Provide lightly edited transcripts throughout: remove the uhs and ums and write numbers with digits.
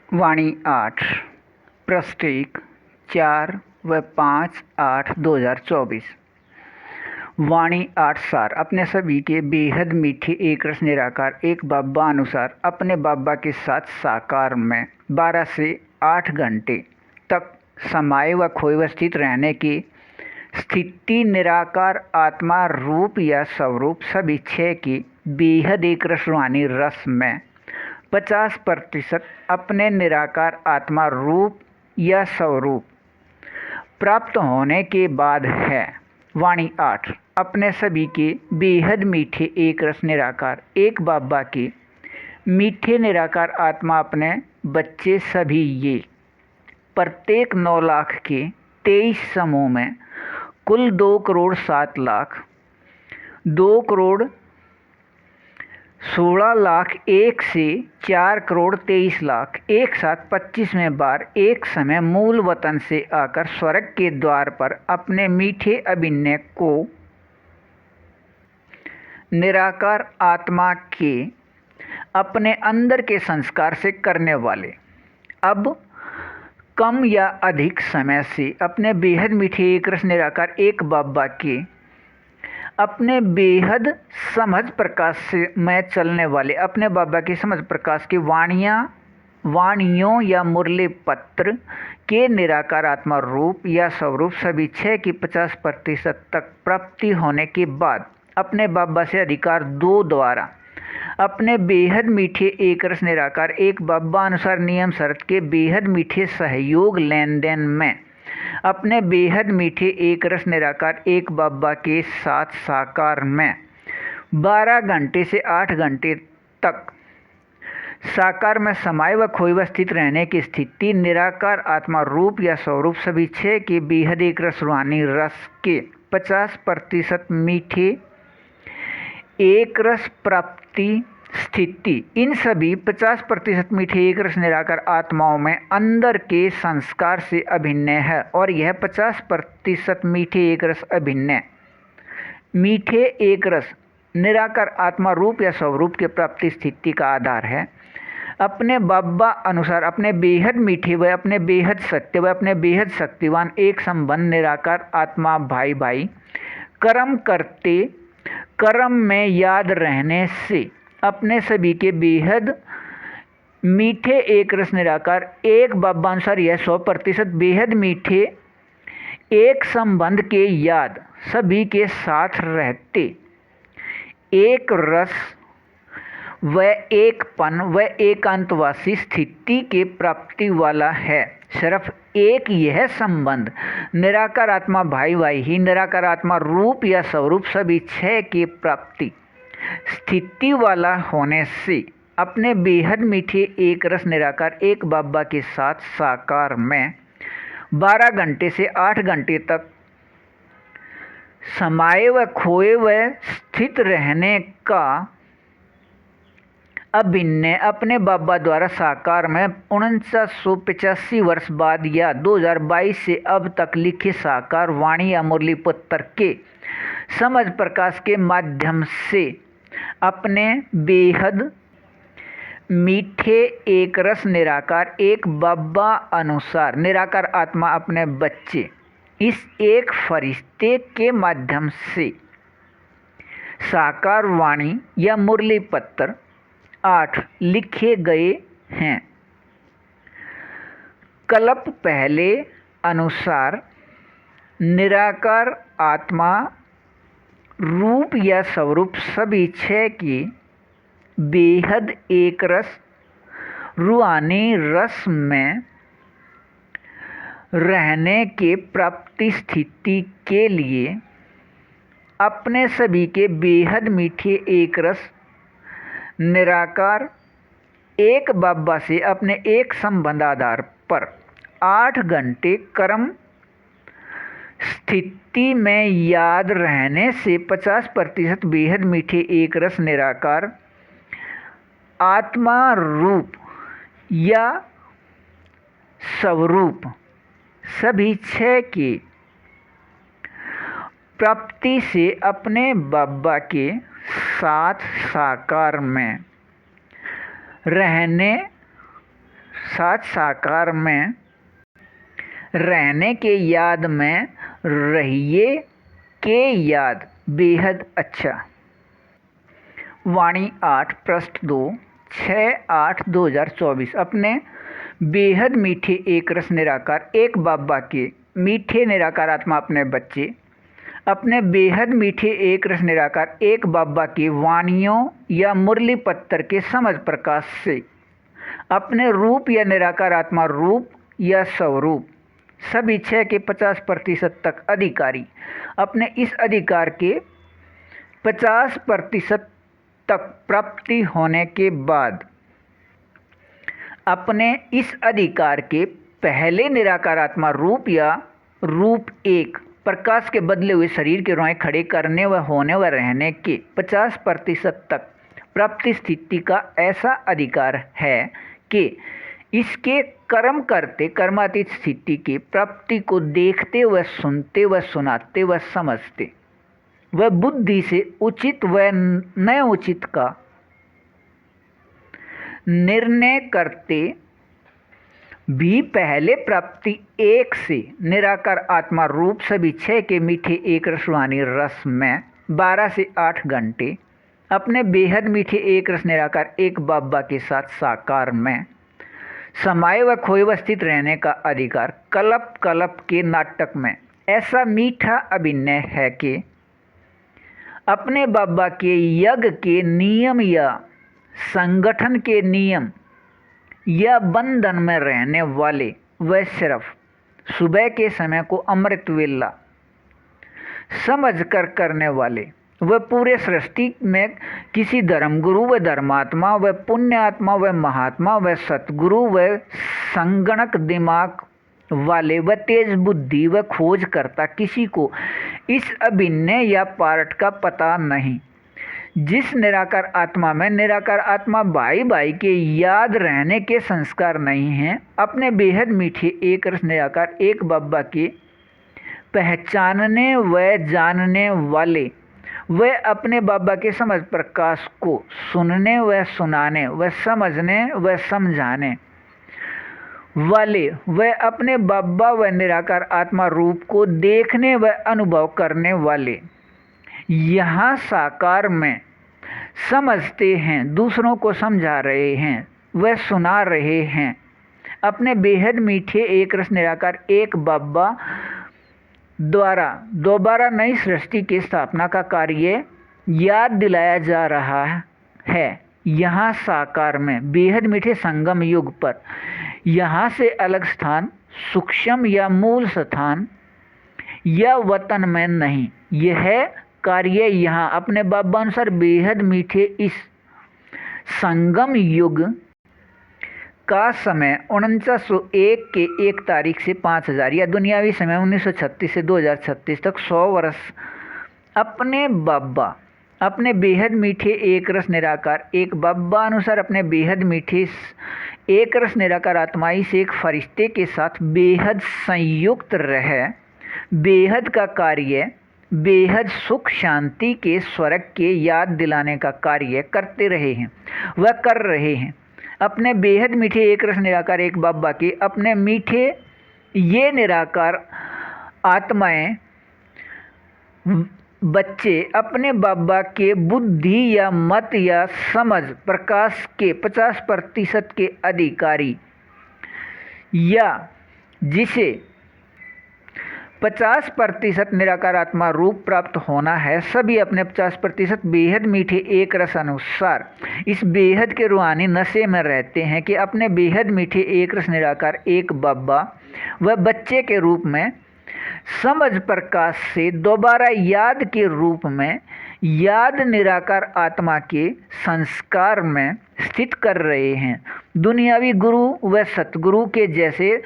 वाणी 8 प्रस्तीक 4 व 5/8/2024। वाणी 8 सार अपने सभी के बेहद मीठे एक रस निराकार एक बाबा अनुसार अपने बाबा के साथ साकार में 12 से 8 घंटे तक समाये व खोए व स्थित रहने की स्थिति निराकार आत्मा रूप या स्वरूप सभी छह की बेहद एक रस रूहानी रस में 50% अपने निराकार आत्मा रूप या स्वरूप प्राप्त होने के बाद है। वाणी 8 अपने सभी के बेहद मीठे एक रस निराकार एक बाबा के मीठे निराकार आत्मा अपने बच्चे सभी ये प्रत्येक 9 लाख के 23 समूह में कुल 2 करोड़ 7 लाख 2 करोड़ 16 लाख 1 से 4 करोड़ 23 लाख एक साथ 25वें बार एक समय मूल वतन से आकर स्वर्ग के द्वार पर अपने मीठे अभिनय को निराकार आत्मा के अपने अंदर के संस्कार से करने वाले अब कम या अधिक समय से अपने बेहद मीठे एक रस निराकार एक बाबा के अपने बेहद समझ प्रकाश से में चलने वाले अपने बाबा की समझ प्रकाश की वाणियों या मुरली पत्र के निराकार आत्मा रूप या स्वरूप सभी 6 की 50% तक प्राप्ति होने के बाद अपने बाबा से अधिकार 2 द्वारा अपने बेहद मीठे एक रस निराकार एक बाबा अनुसार नियम शर्त के बेहद मीठे सहयोग लेन देन में अपने बेहद मीठे एक रस निराकार एक बाबा के साथ साकार में 12 घंटे से 8 घंटे तक साकार में समाये व खोए व स्थित रहने की स्थिति निराकार आत्मा रूप या स्वरूप सभी 6 के बेहद एक रस रूहानी रस के 50% मीठे एक रस प्राप्ति स्थिति इन सभी 50% मीठे एक रस निराकार आत्माओं में अंदर के संस्कार से अभिन्न है और यह 50% मीठे एक रस अभिन्न मीठे एक रस निराकार आत्मा रूप या स्वरूप के प्राप्ति स्थिति का आधार है। अपने बाबा अनुसार अपने बेहद मीठे व अपने बेहद सत्य व अपने बेहद शक्तिवान एक संबंध निराकार आत्मा भाई भाई कर्म करते कर्म में याद रहने से अपने सभी के बेहद मीठे एक रस निराकार एक बाबा अनुसार यह 100% बेहद मीठे एक संबंध के याद सभी के साथ रहते एक रस व एकपन व एकांतवासी स्थिति के प्राप्ति वाला है। सिर्फ एक यह संबंध निराकार आत्मा भाई भाई ही निराकार आत्मा रूप या स्वरूप सभी 6 की प्राप्ति स्थिति वाला होने से अपने बेहद मीठे एक रस निराकार एक बाबा के साथ साकार में 12 घंटे से 8 घंटे तक समाये व खोए व स्थित रहने का अभिनय अपने बाबा द्वारा साकार में 1985 वर्ष बाद या 2022 से अब तक लिखे साकार वाणी या मुरली पुत्र के समझ प्रकाश के माध्यम से अपने बेहद मीठे एक रस निराकार एक बाबा अनुसार निराकार आत्मा अपने बच्चे इस एक फरिश्ते के माध्यम से साकार वाणी या मुरली पत्र 8 लिखे गए हैं। कल्प पहले अनुसार निराकार आत्मा रूप या स्वरूप सभी 6 की बेहद एक रस रूहानी रस में रहने के प्राप्ति स्थिति के लिए अपने सभी के बेहद मीठे एक रस निराकार एक बाबा से अपने एक संबंध आधार पर 8 घंटे कर्म स्थिति में याद रहने से 50% बेहद मीठे एक रस निराकार आत्मा रूप या स्वरूप सभी 6 की प्राप्ति से अपने बाबा के साथ साकार में रहने साथ साकार में रहने के याद में रहिए के याद बेहद अच्छा। वाणी 8 पृष्ठ 2 6/8/2024। अपने बेहद मीठे एक रस निराकार एक बाबा के मीठे निराकार आत्मा अपने बच्चे अपने बेहद मीठे एक रस निराकार एक बाबा की वाणियों या मुरली पत्तर के समझ प्रकाश से अपने रूप या निराकार आत्मा रूप या स्वरूप सभी 6 के 50% तक अधिकारी अपने इस अधिकार के 50% तक प्राप्ति होने के बाद अपने इस अधिकार के पहले निराकार आत्मा रूप या रूप एक प्रकाश के बदले हुए शरीर के रोए खड़े करने व होने व रहने के 50% तक प्राप्ति स्थिति का ऐसा अधिकार है कि इसके कर्म करते कर्मातीत स्थिति की प्राप्ति को देखते व सुनते व सुनाते व समझते व बुद्धि से उचित व न उचित का निर्णय करते भी पहले प्राप्ति एक से निराकार आत्मा रूप सभी 6 के मीठे एक रसवानी रस में 12 से 8 घंटे अपने बेहद मीठे एक रस निराकार एक बाबा के साथ साकार में समाये व खोए व स्थित रहने का अधिकार कल्प कल्प के नाटक में ऐसा मीठा अभिनय है कि अपने बाबा के यज्ञ के नियम या संगठन के नियम या बंधन में रहने वाले व सिर्फ सुबह के समय को अमृत वेला समझकर करने वाले व पूरे सृष्टि में किसी धर्मगुरु व धर्मात्मा व पुण्यात्मा व महात्मा व सतगुरु व संगणक दिमाग वाले व तेज बुद्धि व खोज करता किसी को इस अभिनय या पार्ट का पता नहीं। जिस निराकार आत्मा में निराकार आत्मा भाई भाई के याद रहने के संस्कार नहीं हैं, अपने बेहद मीठे एक रस निराकार एक बाबा के पहचानने व जानने वाले व अपने बाबा के समझ प्रकाश को सुनने व सुनाने व समझने व समझाने वाले व अपने बाबा व निराकार आत्मा रूप को देखने व अनुभव करने वाले यहाँ साकार में समझते हैं, दूसरों को समझा रहे हैं व सुना रहे हैं। अपने बेहद मीठे एक रस निराकार एक बाबा द्वारा दोबारा नई सृष्टि की स्थापना का कार्य याद दिलाया जा रहा है। यहाँ साकार में बेहद मीठे संगम युग पर यहाँ से अलग स्थान सूक्ष्म या मूल स्थान या वतन में नहीं। यह कार्य यहाँ अपने बाबा अनुसार बेहद मीठे इस संगम युग का समय 4901 के 1 तारीख से 5000 या दुनियावी समय 1936 से 2036 तक 100 वर्ष अपने बाबा अपने बेहद मीठे एक रस निराकार एक बाबा अनुसार अपने बेहद मीठे एक रस निराकार आत्माई से एक फरिश्ते के साथ बेहद संयुक्त रह बेहद का कार्य बेहद सुख शांति के स्वर्ग के याद दिलाने का कार्य करते रहे हैं वह कर रहे हैं। अपने बेहद मीठे एक रस निराकार एक बाबा के अपने मीठे ये निराकार आत्माएं बच्चे अपने बाबा के बुद्धि या मत या समझ प्रकाश के 50% के अधिकारी या जिसे 50% निराकार आत्मा रूप प्राप्त होना है, सभी अपने 50% बेहद मीठे एक रस अनुसार इस बेहद के रूहानी नशे में रहते हैं कि अपने बेहद मीठे एक रस निराकार एक बाबा व बच्चे के रूप में समझ प्रकाश से दोबारा याद के रूप में याद निराकार आत्मा के संस्कार में स्थित कर रहे हैं। दुनियावी गुरु व सतगुरु के जैसे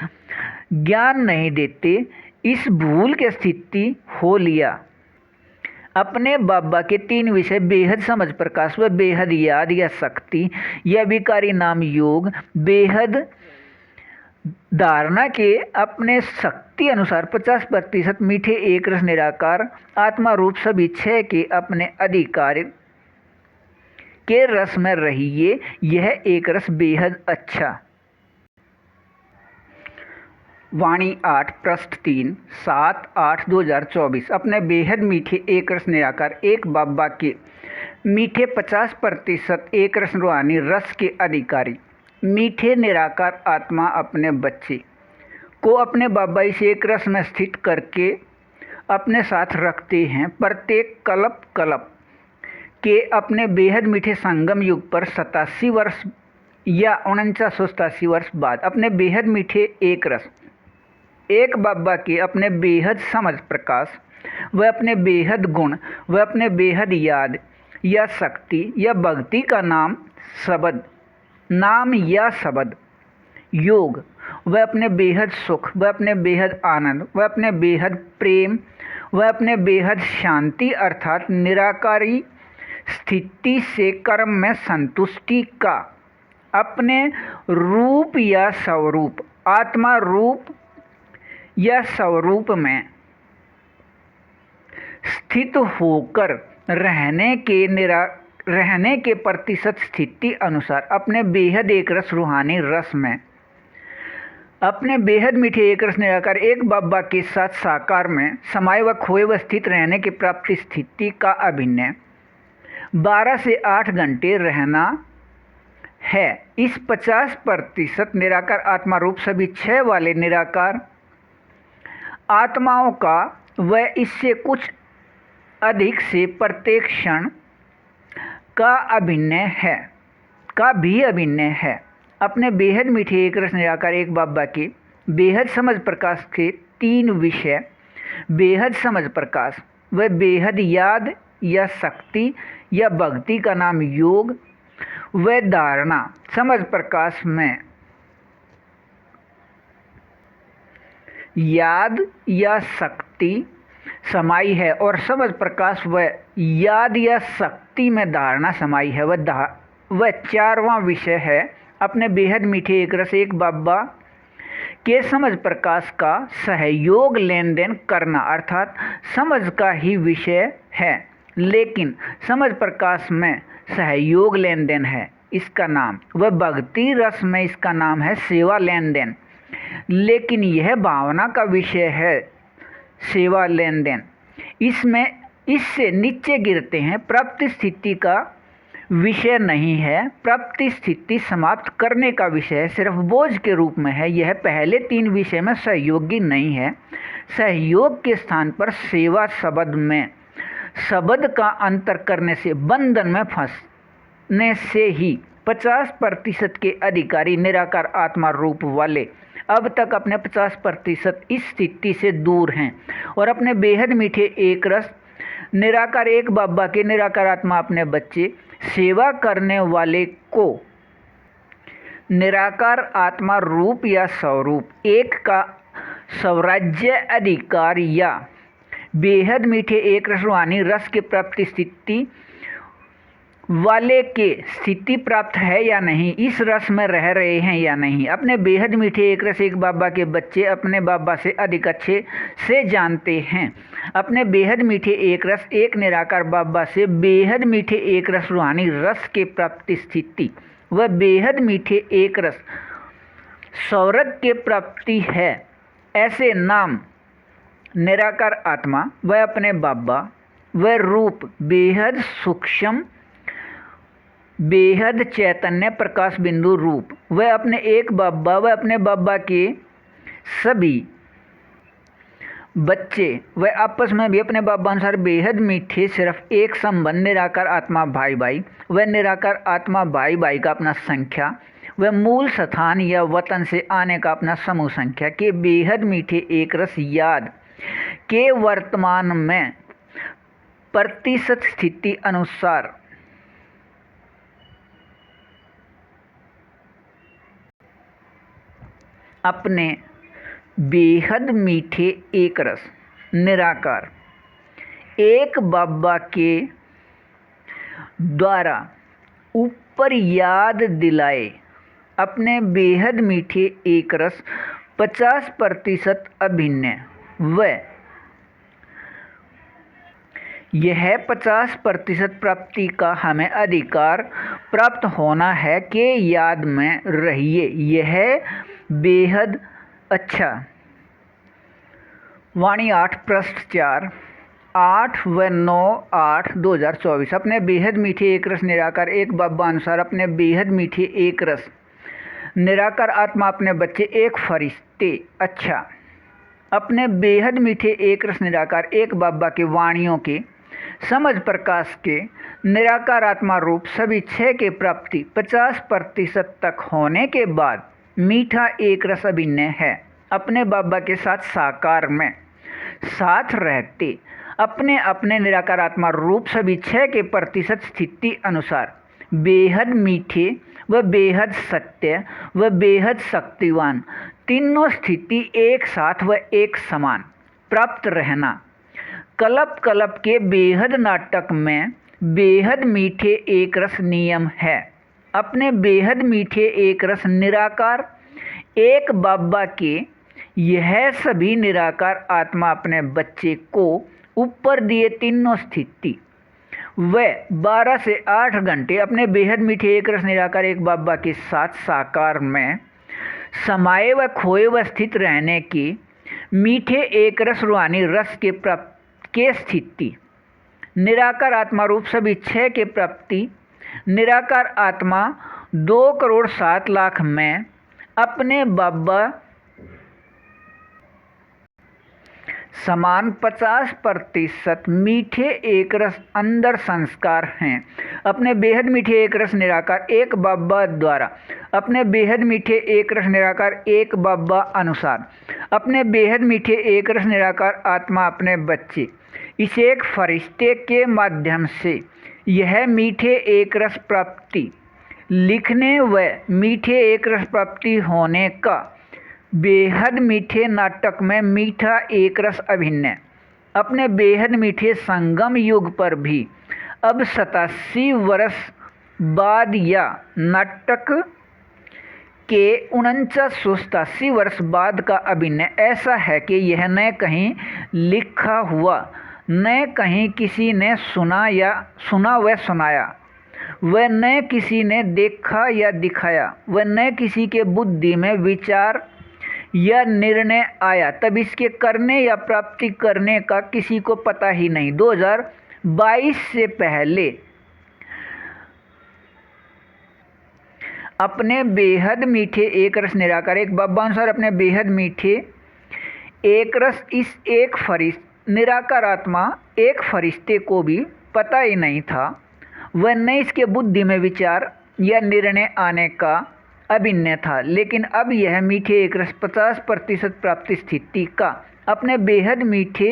ज्ञान नहीं देते। इस भूल की स्थिति हो लिया। अपने बाबा के 3 विषय बेहद समझ प्रकाश व बेहद याद या शक्ति या विकारी नाम योग बेहद धारणा के अपने शक्ति अनुसार 50% मीठे एक रस निराकार आत्मा रूप सभी 6 के अपने अधिकार के रस में रहिए। यह एक रस बेहद अच्छा। वाणी 8 पृष्ठ 3 7/8/2024। अपने बेहद मीठे एक रस निराकार एक बाबा के मीठे 50% एक रस रूहानी रस के अधिकारी मीठे निराकार आत्मा अपने बच्चे को अपने बाबा इस एक रस में स्थित करके अपने साथ रखते हैं। प्रत्येक कल्प कल्प के अपने बेहद मीठे संगम युग पर 87 वर्ष या 4987 वर्ष बाद अपने बेहद मीठे एक रस एक बाबा के अपने बेहद समझ प्रकाश व अपने बेहद गुण व अपने बेहद याद या शक्ति या भक्ति का नाम या शब्द योग व अपने बेहद सुख व अपने बेहद आनंद व अपने बेहद प्रेम व अपने बेहद शांति अर्थात निराकारी स्थिति से कर्म में संतुष्टि का अपने रूप या स्वरूप आत्मा रूप या स्वरूप में स्थित होकर रहने के प्रतिशत स्थिति अनुसार अपने बेहद एक रस रूहानी रस में अपने बेहद मीठे एक रस निराकार एक बाबा के साथ साकार में समाये व खोए व स्थित रहने की प्राप्ति स्थिति का अभिनय 12 से 8 घंटे रहना है। इस 50% निराकार आत्मा रूप सभी 6 वाले निराकार आत्माओं का व इससे कुछ अधिक से प्रत्येक क्षण का भी अभिनय है। अपने बेहद मीठे एक रस निराकार एक बाबा के बेहद समझ प्रकाश के 3 विषय बेहद समझ प्रकाश व बेहद याद या शक्ति या भक्ति का नाम योग व धारणा समझ प्रकाश में याद या शक्ति समाई है और समझ प्रकाश व याद या शक्ति में धारणा समाई है। वह 4वां विषय है अपने बेहद मीठे एक रस एक बाबा के समझ प्रकाश का सहयोग लेन देन करना अर्थात समझ का ही विषय है लेकिन समझ प्रकाश में सहयोग लेन देन है इसका नाम। वह भक्ति रस में इसका नाम है सेवा लेन देन लेकिन यह भावना का विषय है सेवा लेन देन। इससे नीचे गिरते हैं। प्राप्ति स्थिति का विषय नहीं है, प्राप्ति स्थिति समाप्त करने का विषय है, सिर्फ बोझ के रूप में है। यह पहले 3 विषय में सहयोगी नहीं है। सहयोग के स्थान पर सेवा शब्द का अंतर करने से बंधन में फंसने से ही 50% के अधिकारी निराकार आत्मा रूप वाले अब तक अपने 50% इस स्थिति से दूर हैं और अपने बेहद मीठे एक रस निराकार एक बाबा के निराकार आत्मा अपने बच्चे सेवा करने वाले को निराकार आत्मा रूप या स्वरूप एक का स्वराज्य अधिकार या बेहद मीठे एक रस रूहानी रस के प्राप्ति स्थिति वाले के स्थिति प्राप्त है या नहीं, इस रस में रह रहे हैं या नहीं। अपने बेहद मीठे एक रस एक बाबा के बच्चे अपने बाबा से अधिक अच्छे से जानते हैं। अपने बेहद मीठे एक रस एक निराकार बाबा से बेहद मीठे एक रस रूहानी रस के प्राप्ति स्थिति व बेहद मीठे एक रस स्वर्ग के प्राप्ति है। ऐसे नाम निराकार आत्मा व अपने बाबा व रूप बेहद सूक्ष्म बेहद चैतन्य प्रकाश बिंदु रूप वह अपने एक बाबा व अपने बाबा के सभी बच्चे व आपस में भी अपने बाबा अनुसार बेहद मीठे सिर्फ एक संबंध निराकार आत्मा भाई भाई व निराकार आत्मा भाई भाई का अपना संख्या व मूल स्थान या वतन से आने का अपना समूह संख्या के बेहद मीठे एक रस याद के वर्तमान में प्रतिशत स्थिति अनुसार अपने बेहद मीठे एक रस निराकार एक बाबा के द्वारा ऊपर याद दिलाए अपने बेहद मीठे एक रस 50% अभिनय व यह 50% प्राप्ति का हमें अधिकार प्राप्त होना है कि याद में रहिए। यह बेहद अच्छा वाणी 8 पृष्ठ 4 8 व 9/8/2024। अपने बेहद मीठे एक रस निराकार एक बाबा अनुसार अपने बेहद मीठे एक रस निराकार आत्मा अपने बच्चे एक फरिश्ते। अच्छा, अपने बेहद मीठे एक रस निराकार एक बाबा के वाणियों के समझ प्रकाश के निराकार आत्मा रूप सभी 6 के प्राप्ति 50% तक होने के बाद मीठा एक रस अभिनय है अपने बाबा के साथ साकार में साथ रहते अपने अपने निराकार आत्मा रूप सभी 6 के प्रतिशत स्थिति अनुसार बेहद मीठे व बेहद सत्य व बेहद शक्तिवान तीनों स्थिति एक साथ व एक समान प्राप्त रहना कल्प कल्प के बेहद नाटक में बेहद मीठे एक रस नियम है। अपने बेहद मीठे एक रस निराकार एक बाबा के यह सभी निराकार आत्मा अपने बच्चे को ऊपर दिए तीनों स्थिति व 12 से 8 घंटे अपने बेहद मीठे एक रस निराकार एक बाबा के साथ साकार में समाये व खोए व स्थित रहने की मीठे एक रस रूहानी रस के स्थिति निराकार आत्मा रूप सभी 6 के प्राप्ति निराकार आत्मा 2,07,00,000 में अपने बाबा समान 50% मीठे एक रस अंदर संस्कार हैं अपने बेहद मीठे एक रस निराकार एक बाबा द्वारा अपने बेहद मीठे एक रस निराकार एक बाबा अनुसार अपने बेहद मीठे एक रस निराकार आत्मा अपने बच्चे इस एक फरिश्ते के माध्यम से यह मीठे एक रस प्राप्ति लिखने व मीठे एक रस प्राप्ति होने का बेहद मीठे नाटक में मीठा एक रस अभिनय अपने बेहद मीठे संगम युग पर भी अब 87 वर्ष बाद या नाटक के 4987 वर्ष बाद का अभिनय ऐसा है कि यह न कहीं लिखा हुआ न कहीं किसी ने सुना व सुनाया व न किसी ने देखा या दिखाया व न किसी के बुद्धि में विचार या निर्णय आया तब इसके करने या प्राप्ति करने का किसी को पता ही नहीं। 2022 से पहले अपने बेहद मीठे एक रस निराकार एक बाबा अनुसार अपने बेहद मीठे एक रस इस एक निराकार आत्मा एक फरिश्ते को भी पता ही नहीं था वह न इसके बुद्धि में विचार या निर्णय आने का अभिनय था। लेकिन अब यह मीठे एक रस 50% प्राप्ति स्थिति का अपने बेहद मीठे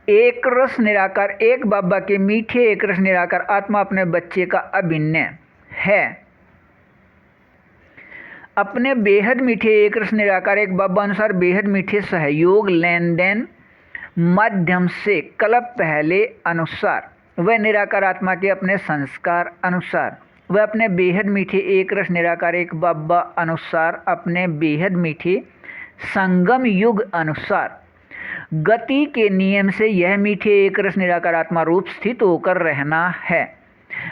एक रस निराकार एक बाबा के मीठे एक रस निराकार आत्मा अपने बच्चे का अभिनय है। अपने बेहद मीठे एक रस निराकार एक बाबा अनुसार बेहद मीठे सहयोग लेन देन माध्यम से कल्प पहले अनुसार वह निराकार आत्मा के अपने संस्कार अनुसार वह अपने बेहद मीठे एक रस निराकार एक बाबा अनुसार अपने बेहद मीठे संगम युग अनुसार गति के नियम से यह मीठे एक रस निराकार आत्मा रूप स्थित होकर रहना है।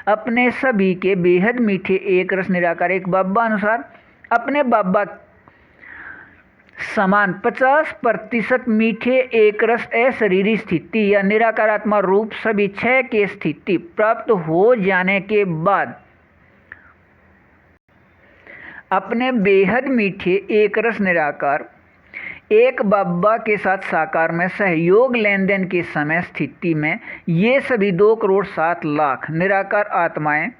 अपने सभी के बेहद मीठे एक रस निराकार एक बाबा अनुसार अपने बाबा समान 50% मीठे एक रस अशरीरी स्थिति या निराकार आत्मा रूप सभी 6 के स्थिति प्राप्त हो जाने के बाद अपने बेहद मीठे एक रस निराकार एक बाबा के साथ साकार में सहयोग लेन देन के समय स्थिति में ये सभी 2,07,00,000 निराकार आत्माएं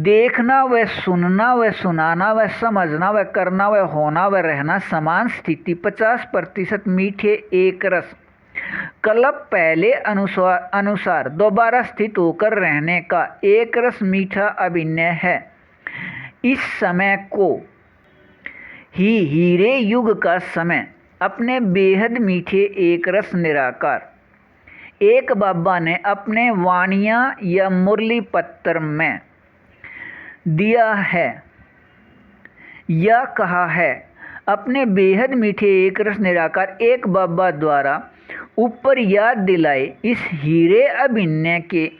देखना व सुनना व सुनाना व समझना व करना व होना व रहना समान स्थिति 50% मीठे एक रस कल्प पहले अनुसार दोबारा स्थित होकर रहने का एक रस मीठा अभिनय है। इस समय को ही हीरे युग का समय अपने बेहद मीठे एक रस निराकार एक बाबा ने अपने वाणियाँ या मुरली पत्र में दिया है या कहा है। अपने बेहद मीठे एक रस निराकार एक बाबा द्वारा ऊपर याद दिलाए इस हीरे अभिनय के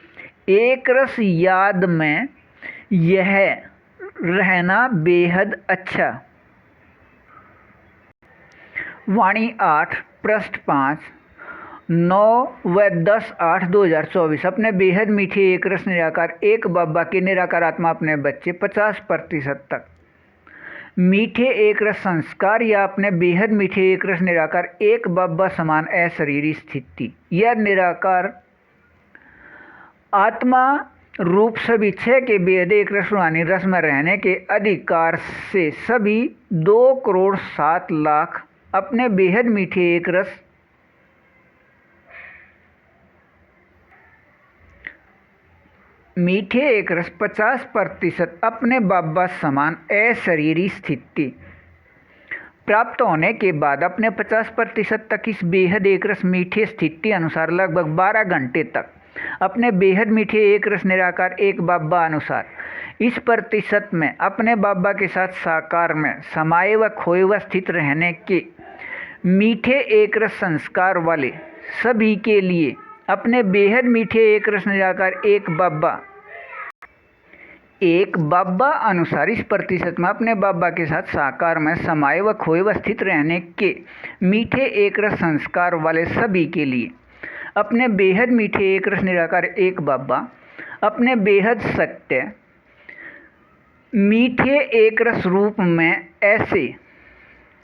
एक रस याद में यह रहना बेहद अच्छा वाणी 8 पृष्ठ 5 9 व 10/8/2024 अपने बेहद मीठे एक रस निराकार एक बाबा के निराकार आत्मा अपने बच्चे 50% तक मीठे एक रस संस्कार या अपने बेहद मीठे एक रस निराकार एक बाबा समान अशरीरी स्थिति यह निराकार आत्मा रूप सभी छह के बेहद एक रस रूहानी रस में रहने के अधिकार से सभी 2,07,00,000 अपने बेहद मीठे एक रस मीठे एक रस 50% अपने बाबा समान अशरीरी स्थिति प्राप्त होने के बाद अपने 50% तक इस बेहद एक रस मीठे स्थिति अनुसार लगभग 12 घंटे तक अपने बेहद मीठे एक रस निराकार एक बाबा अनुसार इस प्रतिशत में अपने बाबा के साथ साकार में समाये व खोए व स्थित रहने के मीठे एक रस संस्कार वाले सभी के लिए अपने बेहद मीठे एक रस निराकार एक बाबा अनुसार इस प्रतिशत में अपने बाबा के साथ साकार में समाये व खोए व स्थित रहने के मीठे एक रस संस्कार वाले सभी के लिए अपने बेहद मीठे एक रस निराकार एक बाबा अपने बेहद सत्य मीठे एक रस रूप में ऐसे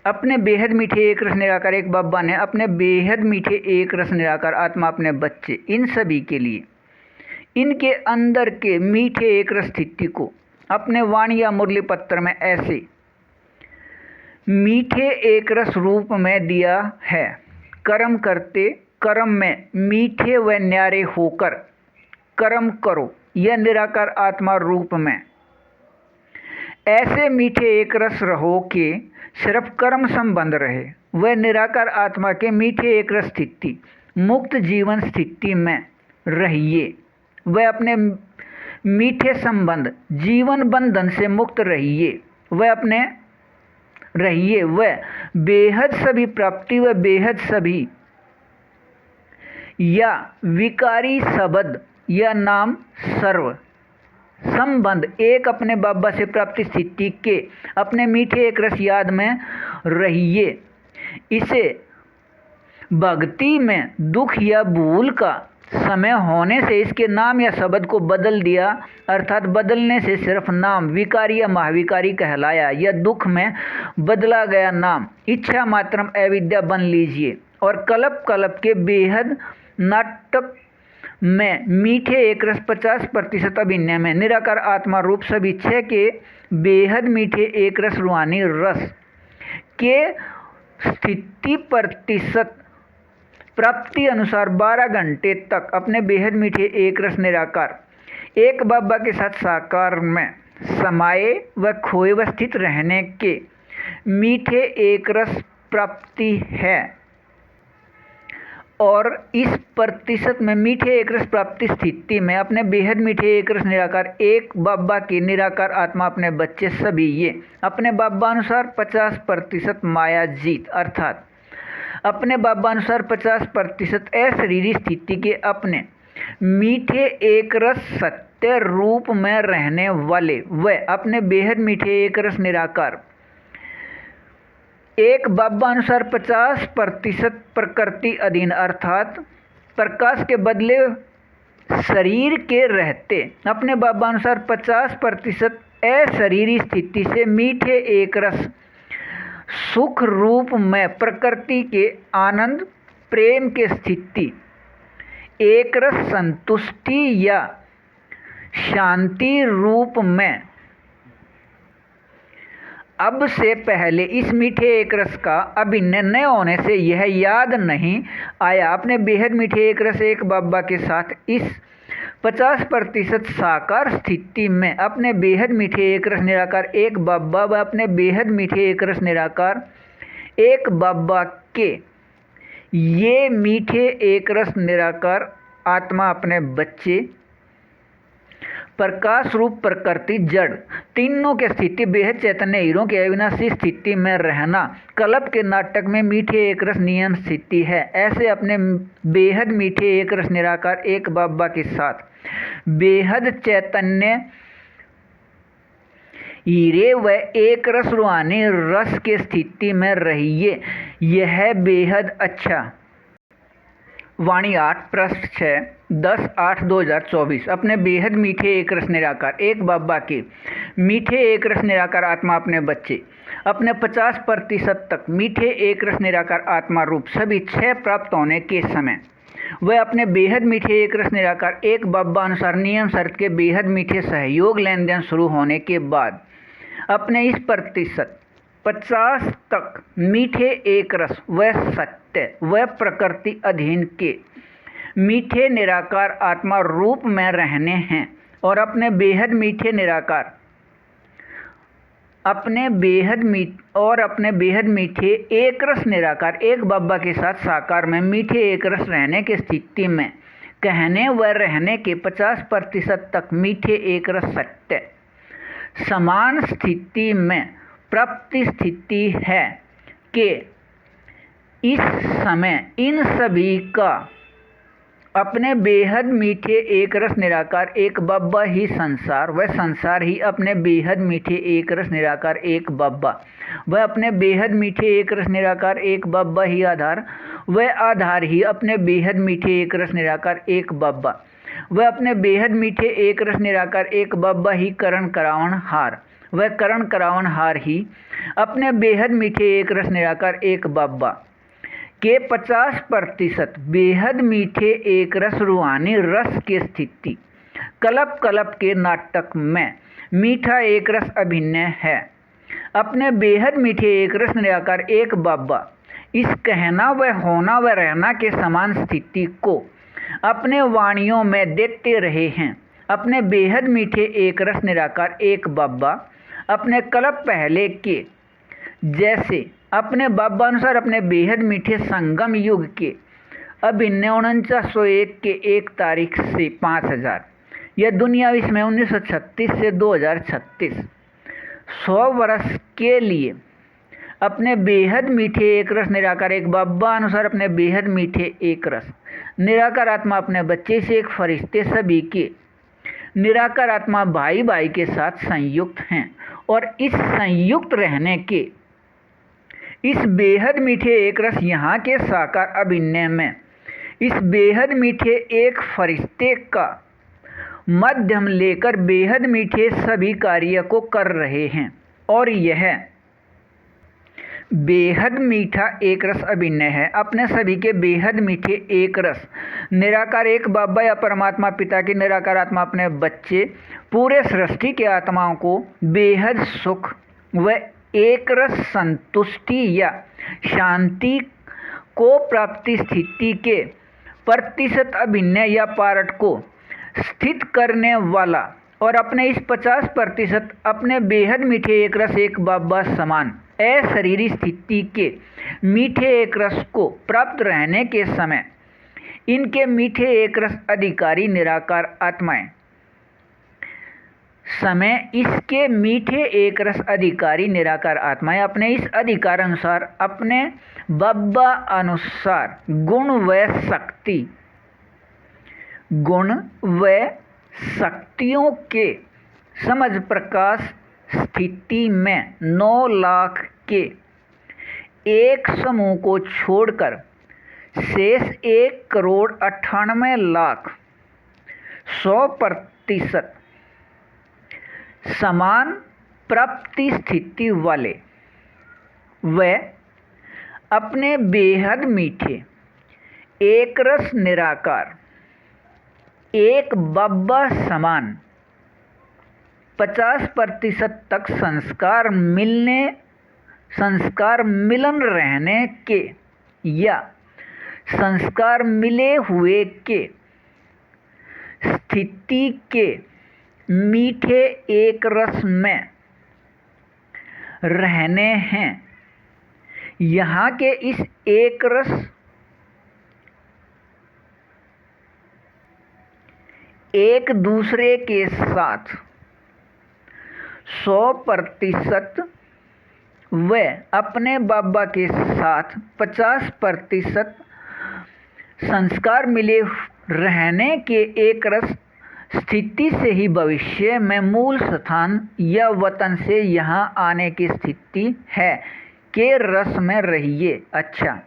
अपने बेहद मीठे एक रस निराकार एक बाबा ने अपने बेहद मीठे एक रस निराकार आत्मा अपने बच्चे इन सभी के लिए इनके अंदर के मीठे एक रस स्थिति को अपने वाणी या मुरली पत्र में ऐसे मीठे एक रस रूप में दिया है। कर्म करते कर्म में मीठे व न्यारे होकर कर्म करो यह निराकार आत्मा रूप में ऐसे मीठे एक रस रहो कि सिर्फ कर्म संबंध रहे वह निराकार आत्मा के मीठे एक रस स्थिति मुक्त जीवन स्थिति में रहिए वह अपने मीठे संबंध जीवन बंधन से मुक्त रहिए वह बेहद सभी प्राप्ति व बेहद सभी या विकारी शब्द या नाम सर्व संबंध एक अपने बाबा से प्राप्ति स्थिति के अपने मीठे एक रस याद में रहिए। इसे भक्ति में दुख या भूल का समय होने से इसके नाम या शब्द को बदल दिया अर्थात बदलने से सिर्फ नाम विकारी या महाविकारी कहलाया या दुख में बदला गया नाम इच्छा मात्रम अविद्या बन लीजिए और कल्प कल्प के बेहद नाटक में मीठे एक रस 50% अभिनय में निराकार आत्मा रूप सभी छह के बेहद मीठे एक रस रूहानी रस के स्थिति प्रतिशत प्राप्ति अनुसार 12 घंटे तक अपने बेहद मीठे एक रस निराकार एक बाबा के साथ साकार में समाये व खोए व स्थित रहने के मीठे एक रस प्राप्ति है और इस प्रतिशत में मीठे एक रस प्राप्ति स्थिति में अपने बेहद मीठे एक रस निराकार एक बाबा की निराकार आत्मा अपने बच्चे सभी ये अपने बाबा अनुसार 50% माया जीत अर्थात अपने बाबा अनुसार 50% अशरीरी स्थिति के अपने मीठे एक रस सत्य रूप में रहने वाले वह अपने बेहद मीठे एक रस निराकार एक बाबा अनुसार 50% प्रकृति अधीन अर्थात प्रकाश के बदले शरीर के रहते अपने बाबा अनुसार 50% अशरीरी स्थिति से मीठे एक रस सुख रूप में प्रकृति के आनंद प्रेम के स्थिति एक रस संतुष्टि या शांति रूप में अब से पहले इस मीठे एक रस का अभिनय न होने से यह याद नहीं आया अपने बेहद मीठे एक रस एक बाबा के साथ इस 50% साकार स्थिति में अपने बेहद मीठे एक रस निराकार एक बाबा व अपने बेहद मीठे एक रस निराकार एक बाबा के ये मीठे एक रस निराकार आत्मा अपने बच्चे प्रकाश रूप प्रकृति जड़ तीनों के स्थिति बेहद चैतन्य हीरों के अविनाशी स्थिति में रहना कल्प के नाटक में मीठे एक रस नियम स्थिति है। ऐसे अपने बेहद मीठे एक रस निराकार एक बाबा के साथ बेहद चैतन्य हीरे व एक रस रूहानी रस के स्थिति में रहिए। यह बेहद अच्छा। वाणी 8 पृष्ठ 6 10/8/2024। अपने बेहद मीठे एक रस निराकार एक बाबा के मीठे एक रस निराकार आत्मा अपने बच्चे अपने 50% तक मीठे एक रस निराकार आत्मा रूप सभी 6 प्राप्त होने के समय वह अपने बेहद मीठे एक रस निराकार एक बाबा अनुसार नियम शर्त के बेहद मीठे सहयोग लेन देन शुरू होने के बाद अपने इस प्रतिशत 50 तक मीठे एक रस व सत्य व प्रकृति अधीन के मीठे निराकार आत्मा रूप में रहने हैं और अपने बेहद मीठे निराकार अपने बेहद मीठे एक रस निराकार एक बाबा के साथ साकार में मीठे एक रस रहने की स्थिति में कहने व रहने के 50% तक मीठे एक रस सत्य समान स्थिति में प्राप्ति स्थिति है कि इस समय इन सभी का अपने बेहद मीठे एक रस निराकार एक बाबा ही संसार व संसार ही अपने बेहद मीठे एक रस निराकार एक बाबा व अपने बेहद मीठे एक रस निराकार एक बाबा ही आधार व आधार ही अपने बेहद मीठे एक रस निराकार एक बाबा व अपने बेहद मीठे एक रस निराकार एक बाबा ही करण करावण हार व करण करावण हार ही अपने बेहद मीठे एक रस निराकार एक बाबा के 50% बेहद मीठे एक रस रूहानी रस की स्थिति कल्प कल्प के नाटक में मीठा एक रस अभिनय है। अपने बेहद मीठे एक रस निराकार एक बाबा इस कहना व होना व रहना के समान स्थिति को अपने वाणियों में देते रहे हैं। अपने बेहद मीठे एक रस निराकार एक बाबा अपने कल्प पहले के जैसे अपने बाबा अनुसार अपने बेहद मीठे संगम युग के अभिनय 4901 के 1 तारीख से 5000 यह दुनिया इसमें 1936 से 2036 100 वर्ष के लिए अपने बेहद मीठे एक रस निराकार एक बाबा अनुसार अपने बेहद मीठे एक रस निराकार आत्मा अपने बच्चे से एक फरिश्ते सभी के निराकार आत्मा भाई भाई के साथ संयुक्त हैं और इस संयुक्त रहने के इस बेहद मीठे एक रस यहाँ के साकार अभिनय में इस बेहद मीठे एक फरिश्ते का मध्यम लेकर बेहद मीठे सभी कार्य को कर रहे हैं और यह बेहद मीठा एक रस अभिनय है अपने सभी के बेहद मीठे एक रस निराकार एक बाबा या परमात्मा पिता की निराकार आत्मा अपने बच्चे पूरे सृष्टि के आत्माओं को बेहद सुख व एक रस संतुष्टि या शांति को प्राप्ति स्थिति के प्रतिशत अभिनय या पार्ट को स्थित करने वाला और अपने इस 50% अपने बेहद मीठे एक रस एक बाबा समान अशरीरी स्थिति के मीठे एक रस को प्राप्त रहने के समय इनके मीठे एक रस अधिकारी निराकार आत्माएं समय इसके मीठे एक रस अधिकारी निराकार आत्माएं अपने इस अधिकार अनुसार अपने बाबा अनुसार गुण व शक्तियों के समझ प्रकाश स्थिति में 9 लाख के एक समूह को छोड़कर शेष 1,98,00,000 100% समान प्राप्ति स्थिति वाले व अपने बेहद मीठे एक रस निराकार एक बाबा समान 50% तक संस्कार मिलन रहने के या संस्कार मिले हुए के स्थिति के मीठे एक रस में रहने हैं। यहाँ के इस एक रस एक दूसरे के साथ 100% व अपने बाबा के साथ 50% संस्कार मिले रहने के एक रस स्थिति से ही भविष्य में मूल स्थान या वतन से यहाँ आने की स्थिति है। के रस में रहिए। अच्छा,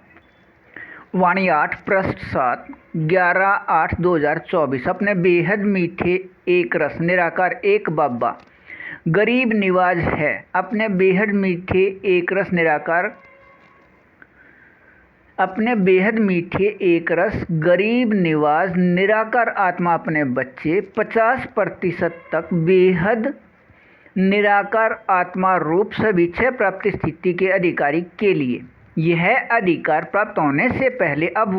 वाणी 8 पृष्ठ 7 11/8/2024। अपने बेहद मीठे एक रस निराकार एक बाबा गरीब निवाज है। अपने बेहद मीठे एक रस निराकार अपने बेहद मीठे एक रस गरीब निवाज निराकार आत्मा अपने बच्चे 50% तक बेहद निराकार आत्मा रूप सभी 6 प्राप्ति स्थिति के अधिकारी के लिए। यह अधिकार प्राप्त होने से पहले अब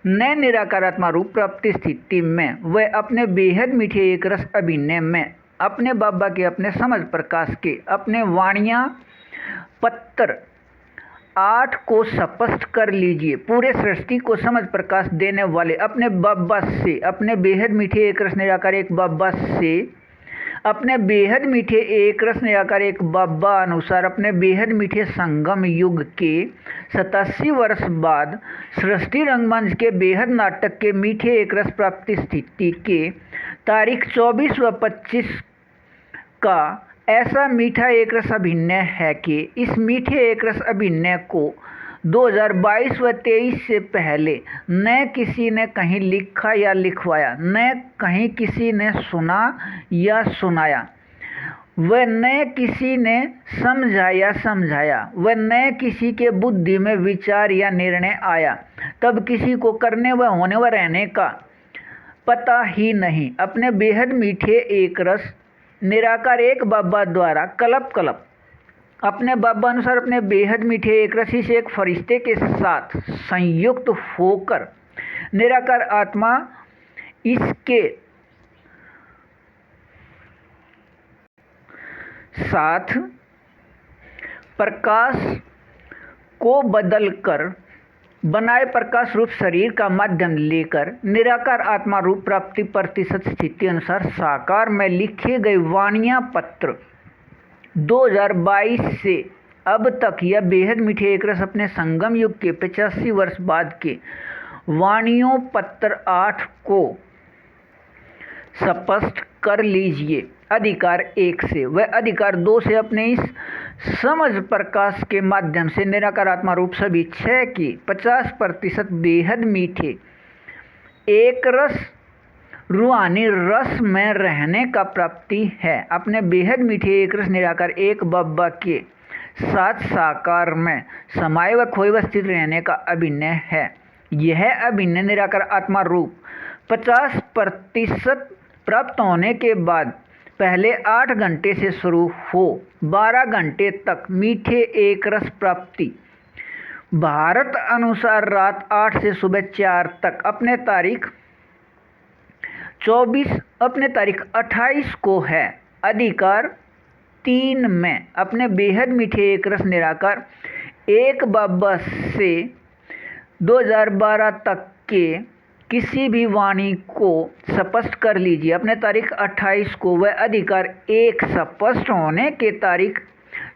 नए निराकार आत्मा रूप प्राप्ति स्थिति में वह अपने बेहद मीठे एक रस अभिनय में अपने बाबा के अपने समझ प्रकाश के अपने वाणियाँ पत्र 8 को स्पष्ट कर लीजिए। पूरे सृष्टि को समझ प्रकाश देने वाले अपने बाबा से अपने बेहद मीठे एक रस निराकार एक बाबा से अपने बेहद मीठे एक रस निराकार एक बाबा अनुसार अपने बेहद मीठे संगम युग के 87 वर्ष बाद सृष्टि रंगमंच के बेहद नाटक के मीठे एक रस प्राप्ति स्थिति के तारीख 24 व 25 का ऐसा मीठा एक रस अभिनय है कि इस मीठे एक रस अभिनय को 2022 व 23 से पहले न किसी ने कहीं लिखा या लिखवाया, न कहीं किसी ने सुना या सुनाया, व न किसी ने समझाया व न किसी के बुद्धि में विचार या निर्णय आया। तब किसी को करने व होने व रहने का पता ही नहीं। अपने बेहद मीठे एक रस निराकार एक बाबा द्वारा कल्प अपने बाबा अनुसार अपने बेहद मीठे एक रसी से एक फरिश्ते के साथ संयुक्त होकर निराकार आत्मा इसके साथ प्रकाश को बदलकर बनाए प्रकाश रूप शरीर का माध्यम लेकर निराकार आत्मा रूप प्राप्ति प्रतिशत स्थिति अनुसार साकार में लिखे गए वाणियाँ पत्र 2022 से अब तक यह बेहद मीठे एक रस अपने संगम युग के 85 वर्ष बाद के वाणियों पत्र 8 को स्पष्ट कर लीजिए। अधिकार 1 से व अधिकार 2 से अपने इस समझ प्रकाश के माध्यम से निराकार आत्मा रूप सभी 6 की 50% बेहद मीठे एक रस रूहानी रस में रहने का प्राप्ति है। अपने बेहद मीठे एक रस निराकार एक बाबा के साथ साकार में समाये व खोए व स्थित रहने का अभिनय है। यह अभिनय निराकार आत्मा रूप 50% प्राप्त होने के बाद पहले 8 घंटे से शुरू हो 12 घंटे तक मीठे एक रस प्राप्ति भारत अनुसार रात 8 से सुबह 4 तक अपने तारीख 28 को है। अधिकार 3 में अपने बेहद मीठे एक रस निराकार एक बाबा से 2012 तक के किसी भी वाणी को स्पष्ट कर लीजिए। अपने तारीख 28 को वह अधिकार 1 स्पष्ट होने के तारीख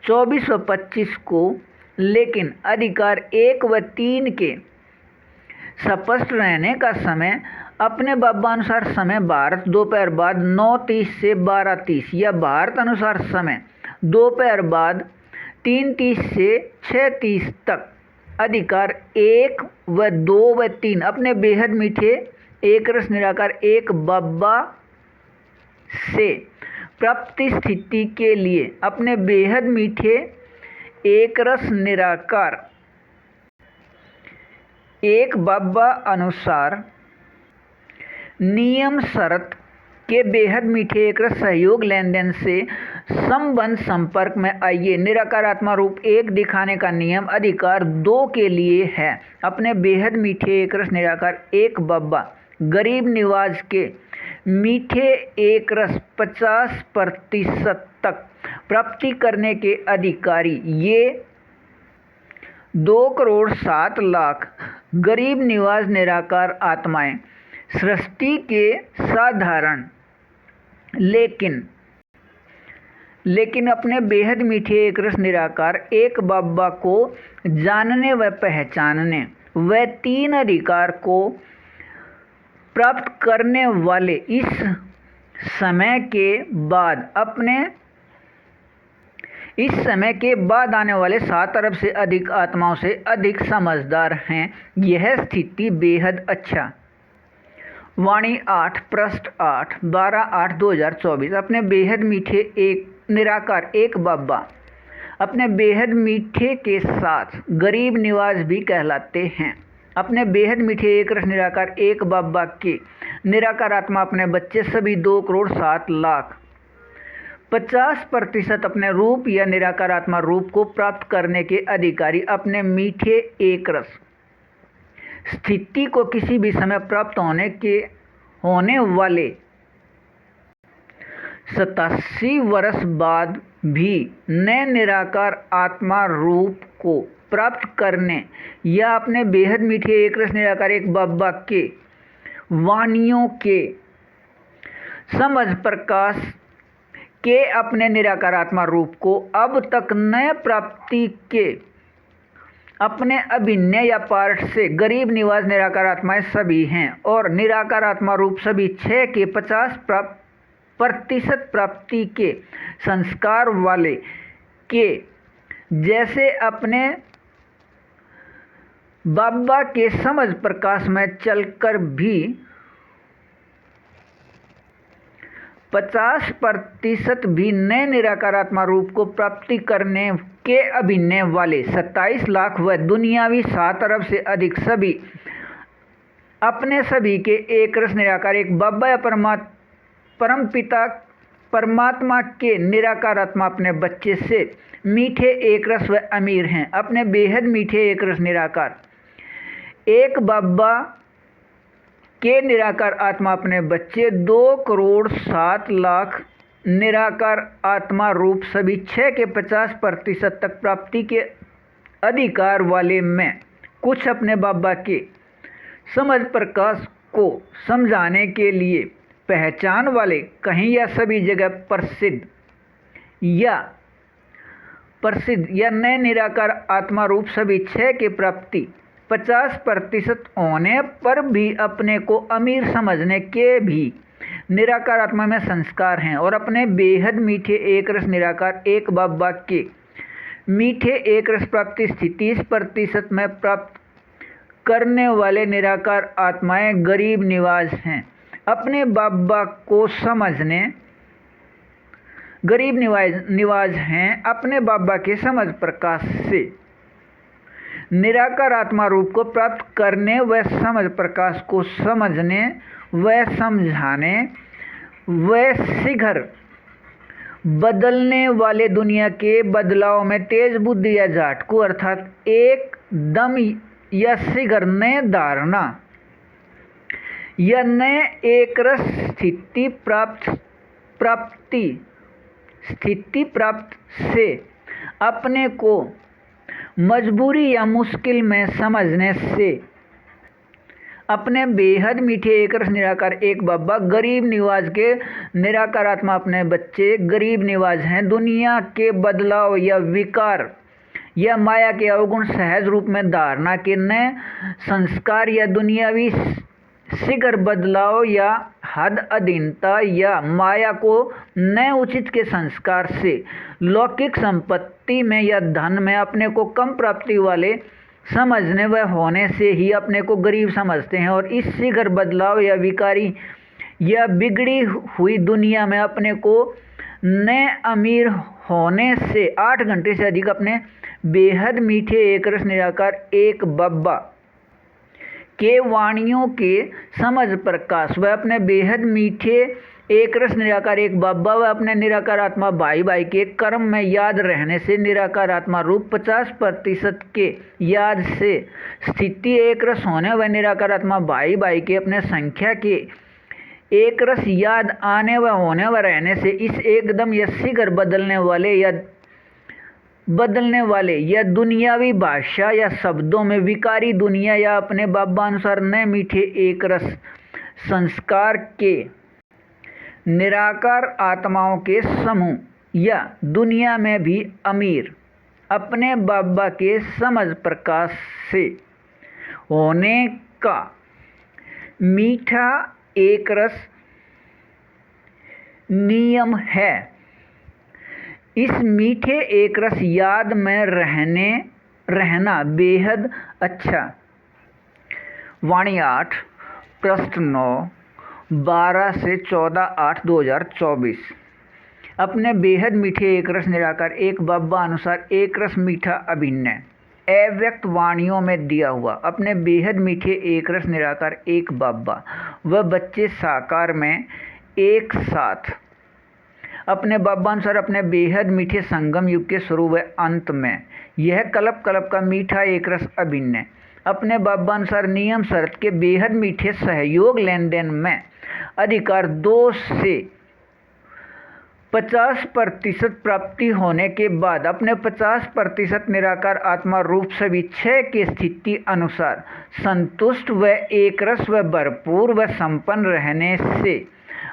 24 व 25 को, लेकिन अधिकार 1 व 3 के स्पष्ट रहने का समय अपने बाबा अनुसार समय भारत दोपहर बाद 9:30 से 12:30 या भारत अनुसार समय दोपहर बाद 3:30 से 6:30 तक। अधिकार 1 व 2 व 3 अपने बेहद मीठे एक रस निराकार एक बाबा से प्राप्ति स्थिति के लिए अपने बेहद मीठे एक रस निराकार एक बाबा अनुसार नियम शर्त के बेहद मीठे एक रस सहयोग लेन देन से संबंध संपर्क में आइए। निराकार आत्मा रूप एक दिखाने का नियम अधिकार 2 के लिए है। अपने बेहद मीठे एक रस निराकार एक बाबा गरीब निवाज के मीठे एक रस 50% तक प्राप्ति करने के अधिकारी ये 2,07,00,000 गरीब निवाज निराकार आत्माएं सृष्टि के साधारण लेकिन अपने बेहद मीठे एक रस निराकार एक बाबा को जानने व पहचानने व 3 अधिकार को प्राप्त करने वाले इस समय के बाद अपने इस समय के बाद आने वाले 7 अरब से अधिक आत्माओं से अधिक समझदार हैं। यह स्थिति बेहद अच्छा। वाणी 8 पृष्ठ 8 12/8/2024। अपने बेहद मीठे एक निराकार एक बाबा अपने बेहद मीठे के साथ गरीब निवाज भी कहलाते हैं। अपने बेहद मीठे एक रस निराकार एक बाबा के निराकार आत्मा अपने बच्चे सभी 2,07,50% अपने रूप या निराकार आत्मा रूप को प्राप्त करने के अधिकारी अपने मीठे एक रस स्थिति को किसी भी समय प्राप्त होने वाले 87 वर्ष बाद भी नए निराकार आत्मा रूप को प्राप्त करने या अपने बेहद मीठे एक रस निराकार एक बाबा के वाणियों के समझ प्रकाश के अपने निराकार आत्मा रूप को अब तक नए प्राप्ति के अपने अभिन्न या पार्ट से गरीब निवास निराकार आत्माएं सभी हैं और निराकार आत्मा रूप सभी 6 के 50% प्राप्ति के संस्कार वाले के जैसे अपने बाबा के समझ प्रकाश में चलकर भी 50% भी नए निराकार आत्मा रूप को प्राप्ति करने के अभिनय वाले 27 लाख व दुनियावी 7 अरब से अधिक सभी अपने सभी के एक रस निराकार एक बाबा या परम पिता परमात्मा के निराकार आत्मा अपने बच्चे से मीठे एक रस व अमीर हैं। अपने बेहद मीठे एक रस निराकार एक बाबा के निराकार आत्मा अपने बच्चे 2,07,00,000 निराकार आत्मा रूप सभी 6 के 50% तक प्राप्ति के अधिकार वाले में कुछ अपने बाबा के समझ प्रकाश को समझाने के लिए पहचान वाले कहीं या सभी जगह प्रसिद्ध या नए निराकार आत्मा रूप सभी 6 के प्राप्ति 50% होने पर भी अपने को अमीर समझने के भी निराकार आत्मा में संस्कार हैं और अपने बेहद मीठे एक रस निराकार एक बाबा के मीठे एक रस प्राप्ति स्थिति 30% में प्राप्त करने वाले निराकार आत्माएं गरीब निवाज हैं। अपने बाबा को समझने गरीब निवाज हैं। अपने बाबा के समझ प्रकाश से निराकार आत्मा रूप को प्राप्त करने व समझ प्रकाश को समझने व समझाने व शीघ्र बदलने वाले दुनिया के बदलाव में तेज बुद्धि या झटकू अर्थात एकदम या शीघ्र नए धारणा या नए एक रस स्थिति प्राप्त से अपने को मजबूरी या मुश्किल में समझने से अपने बेहद मीठे एक रस निराकार एक बाबा गरीब निवाज के निराकार आत्मा अपने बच्चे गरीब निवाज हैं। दुनिया के बदलाव या विकार या माया के अवगुण सहज रूप में धारणा के नए संस्कार या दुनियावी शीघ्र बदलाव या हद अधीनता या माया को नए उचित के संस्कार से लौकिक संपत्ति में या धन में अपने को कम प्राप्ति वाले समझने व होने से ही अपने को गरीब समझते हैं और इस शीघ्र बदलाव या विकारी या बिगड़ी हुई दुनिया में अपने को नए अमीर होने से 8 घंटे से अधिक अपने बेहद मीठे एक रस निराकार एक बाबा के वाणियों के समझ प्रकाश व अपने बेहद मीठे एक रस निराकार एक बाबा व अपने निराकार आत्मा भाई भाई के कर्म में याद रहने से निराकार आत्मा रूप 50% के याद से स्थिति एक रस होने व निराकार आत्मा भाई भाई के अपने संख्या के एक रस याद आने व होने व रहने से इस एकदम या शीघ्र बदलने वाले या दुनियावी भाषा या शब्दों में विकारी दुनिया या अपने बाबा अनुसार नए मीठे एक रस संस्कार के निराकार आत्माओं के समूह या दुनिया में भी अमीर अपने बाबा के समझ प्रकाश से होने का मीठा एक रस नियम है। इस मीठे एक रस याद में रहना बेहद अच्छा। वाणी 8 प्रश्न 9 12 से 14/8/2024। अपने बेहद मीठे एक रस निराकार एक बब्बा अनुसार एक रस मीठा अभिन्न अव्यक्त वाणियों में दिया हुआ अपने बेहद मीठे एक रस निराकार एक बब्बा व बच्चे साकार में एक साथ अपने बब्बा अनुसार अपने बेहद मीठे संगम युग के शुरू व अंत में यह कल्प कल्प का मीठा एक रस अभिन्न अपने बब्बा अनुसार नियम शर्त के बेहद मीठे सहयोग लेन देन में अधिकार 2 से 50% प्राप्ति होने के बाद अपने 50% निराकार आत्मा रूप सभी 6 की स्थिति अनुसार संतुष्ट व एकरस व भरपूर व संपन्न रहने से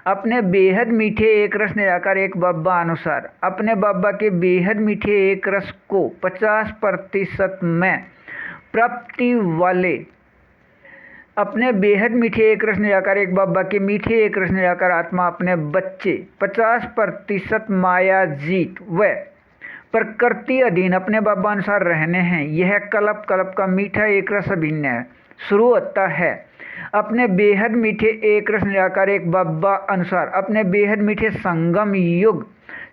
अपने बेहद मीठे एक रस निराकार एक बब्बा अनुसार अपने बब्बा के बेहद मीठे एक रस को 50% में प्राप्ति वाले अपने बेहद मीठे एक रस निराकार एक बब्बा के मीठे एक रस निराकार आत्मा अपने बच्चे 50% माया जीत व प्रकृति अधीन अपने बब्बा अनुसार रहने हैं। यह कल्प कल्प का मीठा एक रस अभिन्न है। शुरू होता है अपने बेहद मीठे एक रस निराकार एक बब्बा अनुसार अपने बेहद मीठे संगम युग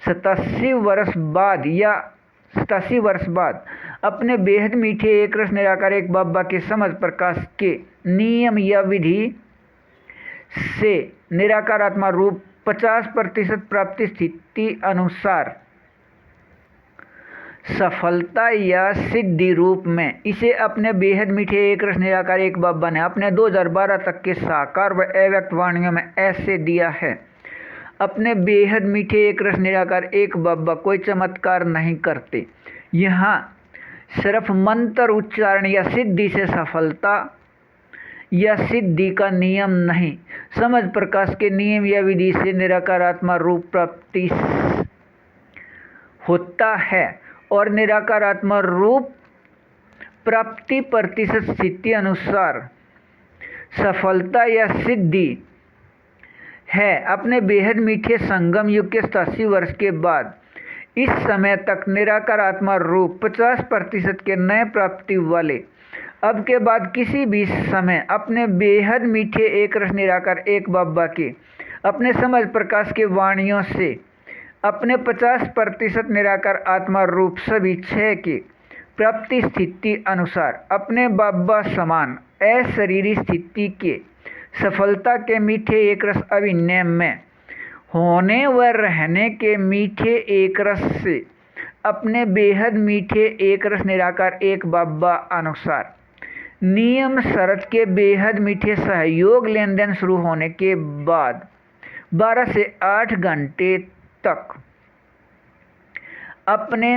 87 वर्ष बाद या 87 वर्ष बाद अपने बेहद मीठे एक रस निराकार एक बब्बा के समझ प्रकाश के नियम या विधि से निराकार आत्मा रूप 50% प्राप्ति स्थिति अनुसार सफलता या सिद्धि रूप में इसे अपने बेहद मीठे एक रस निराकार एक बब्बा ने अपने 2012 तक के साकार व अव्यक्त वाणियों में ऐसे दिया है। अपने बेहद मीठे एक रस निराकार एक बब्बा कोई चमत्कार नहीं करते। यहाँ सिर्फ मंत्र उच्चारण या सिद्धि से सफलता या सिद्धि का नियम नहीं, समझ प्रकाश के नियम या विधि से निराकार आत्मा रूप प्राप्ति होता है और निराकार आत्मा रूप प्राप्ति प्रतिशत स्थिति अनुसार सफलता या सिद्धि है। अपने बेहद मीठे संगम युग के 87 वर्ष के बाद इस समय तक निराकार आत्मा रूप 50% के नए प्राप्ति वाले अब के बाद किसी भी समय अपने बेहद मीठे एक रस निराकार एक बब्बा के अपने समझ प्रकाश के वाणियों से अपने 50% निराकार आत्मा रूप सभी 6 के प्राप्ति स्थिति अनुसार अपने बब्बा समान अशरीरी स्थिति के सफलता के मीठे एक रस अभिन्न में होने व रहने के मीठे एक रस से अपने बेहद मीठे एक रस निराकार एक बब्बा अनुसार नियम शर्त के बेहद मीठे सहयोग लेन देन शुरू होने के बाद 12 से 8 घंटे तक अपने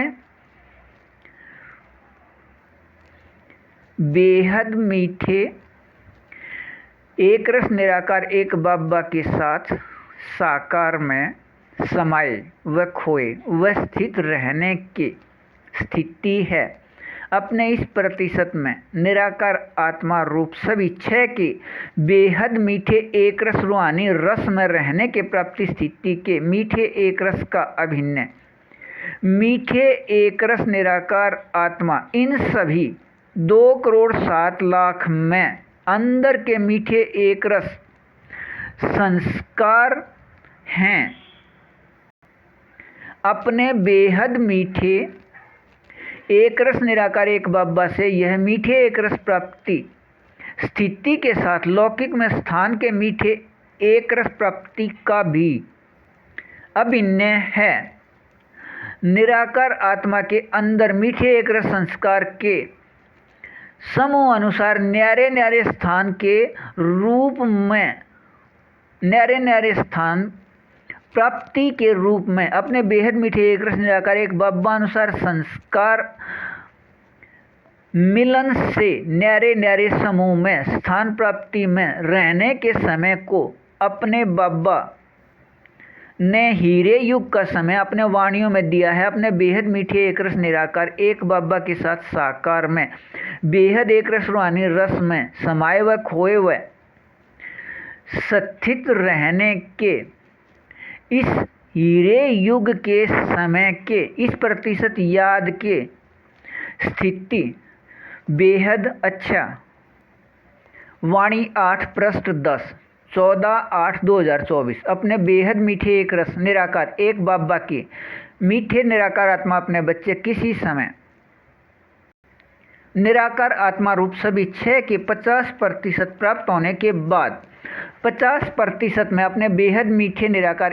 बेहद मीठे एक रस निराकार एक बब्बा के साथ साकार में समाये व खोए व स्थित रहने की स्थिति है। अपने इस प्रतिशत में निराकार आत्मा रूप सभी 6 के बेहद मीठे एक रस रूहानी रस में रहने के प्राप्ति स्थिति के मीठे एक रस का अभिन्न मीठे एक रस निराकार आत्मा इन सभी 2,07,00,000 में अंदर के मीठे एक रस संस्कार हैं। अपने बेहद मीठे एक रस निराकार एक बब्बा से यह मीठे एक रस प्राप्ति स्थिति के साथ लौकिक में स्थान के मीठे एक रस प्राप्ति का भी अभिन्न है। निराकार आत्मा के अंदर मीठे एक रस संस्कार के समूह अनुसार न्यारे न्यारे स्थान के रूप में न्यारे न्यारे स्थान प्राप्ति के रूप में अपने बेहद मीठे एक रस निराकार एक बब्बा अनुसार संस्कार मिलन से न्यारे न्यारे समूह में स्थान प्राप्ति में रहने के समय को अपने बब्बा ने हीरे युग का समय अपने वाणियों में दिया है। अपने बेहद मीठे एक रस निराकार एक बब्बा के साथ साकार में बेहद एक रस रूहानी रस में समाये व खोए व स्थित रहने के इस हीरे युग के समय के इस प्रतिशत याद के स्थिति बेहद अच्छा। वाणी 8 पृष्ठ 10 14/8/2024। अपने बेहद मीठे एक रस निराकार एक बाबा के मीठे निराकार आत्मा अपने बच्चे किसी समय निराकार आत्मा रूप सभी 6 के 50% प्राप्त होने के बाद 50% में अपने बेहद मीठे निराकार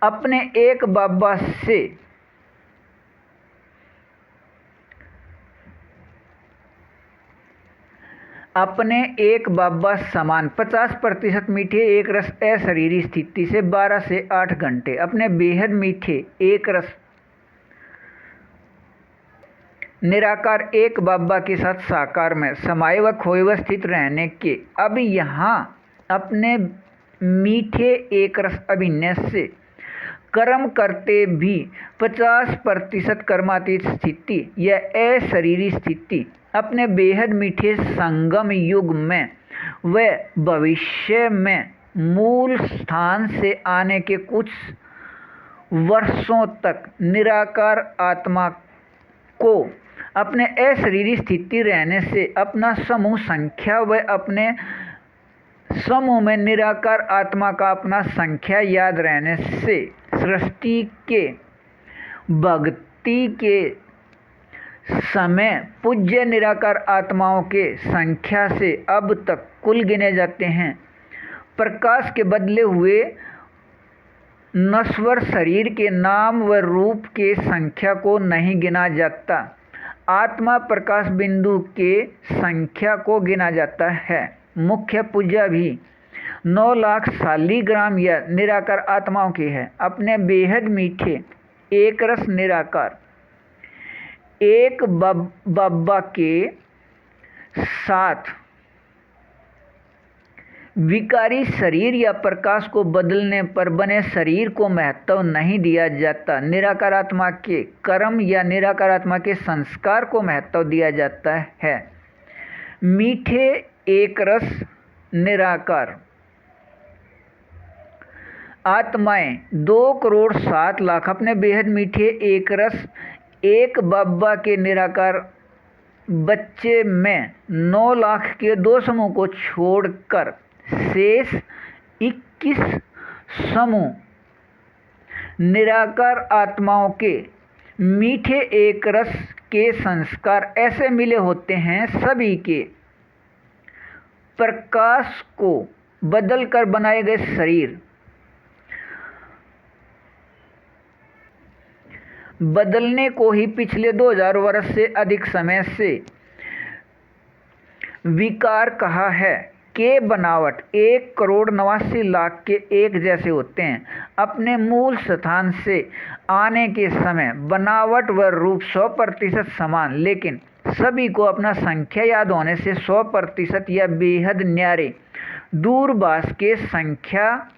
अपने एक बाबा से अपने एक बाबा समान 50% मीठे एक रस अशरीरी स्थिति से 12 से 8 घंटे अपने बेहद मीठे एक रस निराकार एक बाबा के साथ साकार में समाये व खोए व स्थित रहने के अब यहाँ अपने मीठे एक रस अभिनय से कर्म करते भी 50% कर्मातीत स्थिति या अशरीरी स्थिति अपने बेहद मीठे संगम युग में व भविष्य में मूल स्थान से आने के कुछ वर्षों तक निराकार आत्मा को अपने अशरीरी स्थिति रहने से अपना समूह संख्या व अपने समूह में निराकार आत्मा का अपना संख्या याद रहने से सृष्टि के भक्ति के समय पूज्य निराकार आत्माओं के संख्या से अब तक कुल गिने जाते हैं। प्रकाश के बदले हुए नश्वर शरीर के नाम व रूप के संख्या को नहीं गिना जाता। आत्मा प्रकाश बिंदु के संख्या को गिना जाता है। मुख्य पूजा भी 9 लाख शालिग्राम या निराकार आत्माओं की है। अपने बेहद मीठे एक रस निराकार एक बाबा के साथ विकारी शरीर या प्रकाश को बदलने पर बने शरीर को महत्व नहीं दिया जाता। निराकार आत्मा के कर्म या निराकार आत्मा के संस्कार को महत्व दिया जाता है। मीठे एक रस निराकार आत्माएं 2,07,00,000 अपने बेहद मीठे एक रस एक बाबा के निराकार बच्चे में 9 लाख के 2 समूह को छोड़कर शेष 21 समूह निराकार आत्माओं के मीठे एक रस के संस्कार ऐसे मिले होते हैं सभी के प्रकाश को बदलकर बनाए गए शरीर बदलने को ही पिछले 2000 वर्ष से अधिक समय से विकार कहा है के बनावट 1,89,00,000 के एक जैसे होते हैं। अपने मूल स्थान से आने के समय बनावट व रूप 100% समान, लेकिन सभी को अपना संख्या याद होने से 100% या बेहद न्यारे दूरभाष के संख्या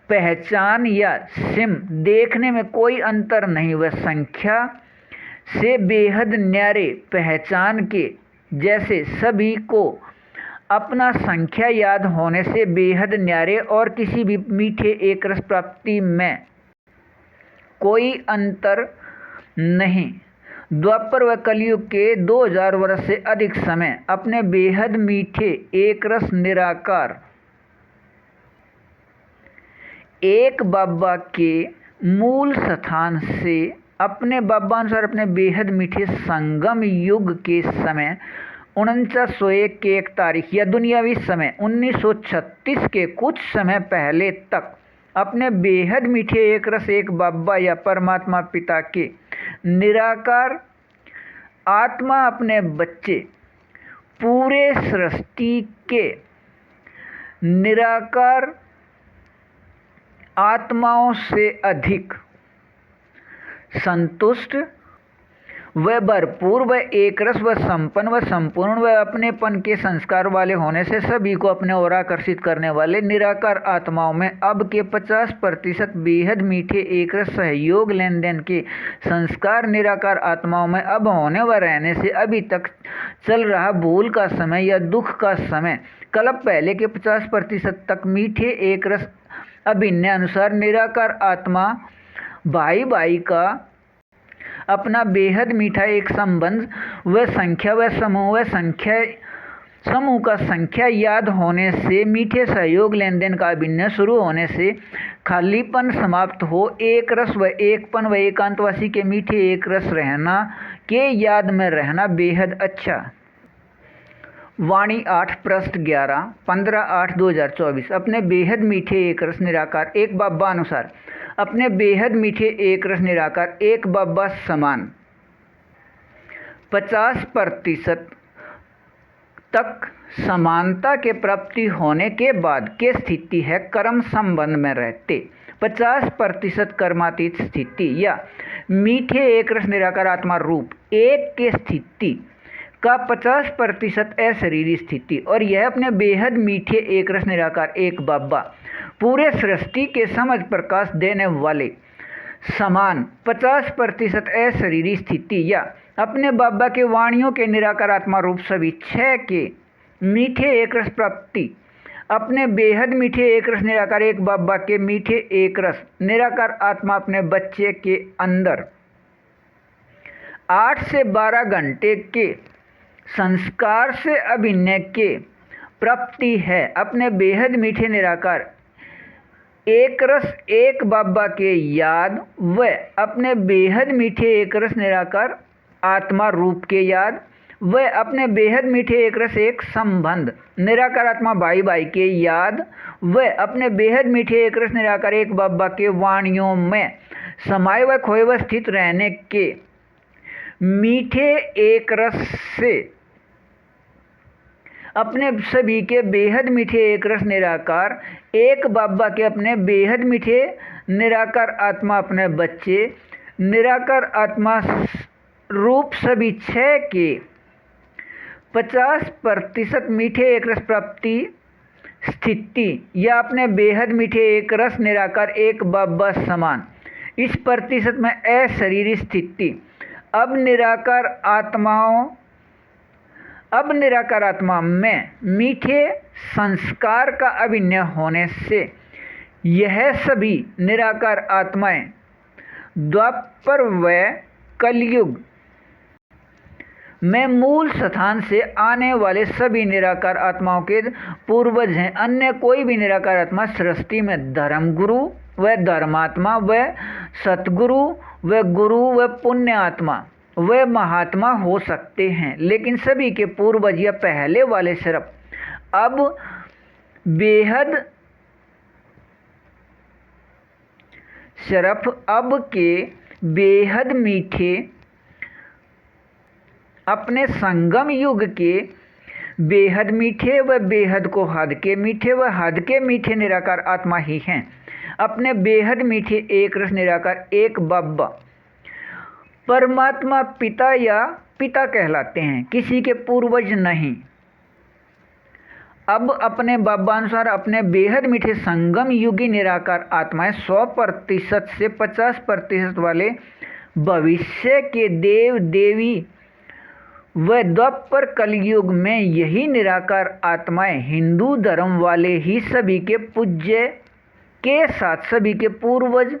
पहचान या सिम देखने में कोई अंतर नहीं। वह संख्या से बेहद न्यारे पहचान के जैसे सभी को अपना संख्या याद होने से बेहद न्यारे और किसी भी मीठे एक रस प्राप्ति में कोई अंतर नहीं। द्वापर व कलयुग के 2000 वर्ष से अधिक समय अपने बेहद मीठे एक रस निराकार एक बाबा के मूल स्थान से अपने बाबानुसार अपने बेहद मीठे संगम युग के समय 4901 के 1 तारीख या दुनियावी समय 1936 के कुछ समय पहले तक अपने बेहद मीठे एक रस एक बाबा या परमात्मा पिता के निराकार आत्मा अपने बच्चे पूरे सृष्टि के निराकार आत्माओं से अधिक संतुष्ट व भरपूर व एक रस व संपन्न व संपूर्ण व अपनेपन के संस्कार वाले होने से सभी को अपने ओर आकर्षित करने वाले निराकार आत्माओं में अब के 50% बेहद मीठे एक रस सहयोग लेन देन के संस्कार निराकार आत्माओं में अब होने व रहने से अभी तक चल रहा भूल का समय या दुख का समय कल्प पहले के 50% तक मीठे एक रस अभिन्न अनुसार निराकार आत्मा भाई भाई का अपना बेहद मीठा एक संबंध व संख्या व समूह का संख्या याद होने से, मीठे सहयोग लेन देन का अभिन्न शुरू होने से खालीपन समाप्त हो, एक रस व एकपन व एकांतवासी के मीठे एक रस रहना के याद में रहना बेहद अच्छा। वाणी 8 पृष्ठ 11 15/8/2024। अपने बेहद मीठे एक रस निराकार एक बाबा अनुसार अपने बेहद मीठे एक रस निराकार एक बाबा समान 50% तक समानता के प्राप्ति होने के बाद के स्थिति है कर्म संबंध में रहते। 50% कर्मातीत स्थिति या मीठे एक रस निराकार आत्मा रूप एक के स्थिति का 50% अशरीरी स्थिति, और यह अपने बेहद मीठे एक रस निराकार एक बाबा पूरे सृष्टि के समझ प्रकाश देने वाले समान 50% अशरीरी स्थिति या अपने बाबा के वाणियों के निराकार आत्मा रूप सभी 6 के मीठे एक रस प्राप्ति अपने बेहद मीठे एक रस निराकार एक बाबा के मीठे एक रस निराकार आत्मा अपने बच्चे के अंदर 8 से 12 घंटे के संस्कार से अभिनय के प्राप्ति है। अपने बेहद मीठे निराकार एक रस एक बाबा के याद व अपने बेहद मीठे एक रस निराकार आत्मा रूप के याद व अपने बेहद मीठे एक रस एक संबंध निराकार आत्मा भाई भाई के याद व अपने बेहद मीठे एक रस निराकार एक बाबा के वाणियों में समाये व खोए व स्थित रहने के मीठे एक रस से अपने सभी के बेहद मीठे एक रस निराकार एक बाबा के अपने बेहद मीठे निराकार आत्मा अपने बच्चे निराकार आत्मा रूप सभी 6 के 50% मीठे एक रस प्राप्ति स्थिति या अपने बेहद मीठे एक रस निराकार एक बाबा समान इस प्रतिशत में अशरीरी स्थिति अब निराकार आत्मा में मीठे संस्कार का अभिनय होने से यह सभी निराकार आत्माएं द्वापर व कलयुग में मूल स्थान से आने वाले सभी निराकार आत्माओं के पूर्वज हैं। अन्य कोई भी निराकार आत्मा सृष्टि में धर्मगुरु व धर्मात्मा व सतगुरु व गुरु व पुण्य आत्मा वे महात्मा हो सकते हैं, लेकिन सभी के पूर्वज या पहले वाले शरफ अब के बेहद मीठे अपने संगम युग के बेहद मीठे व बेहद को हद के मीठे व हद के मीठे निराकार आत्मा ही हैं। अपने बेहद मीठे एक रस निराकार एक बाबा परमात्मा पिता या पिता कहलाते हैं, किसी के पूर्वज नहीं। अब अपने बाबा अनुसार अपने बेहद मीठे संगम युगी निराकार आत्माएं 100% से 50% वाले भविष्य के देव देवी व द्वापर कलयुग में यही निराकार आत्माएं हिंदू धर्म वाले ही सभी के पूज्य के साथ सभी के पूर्वज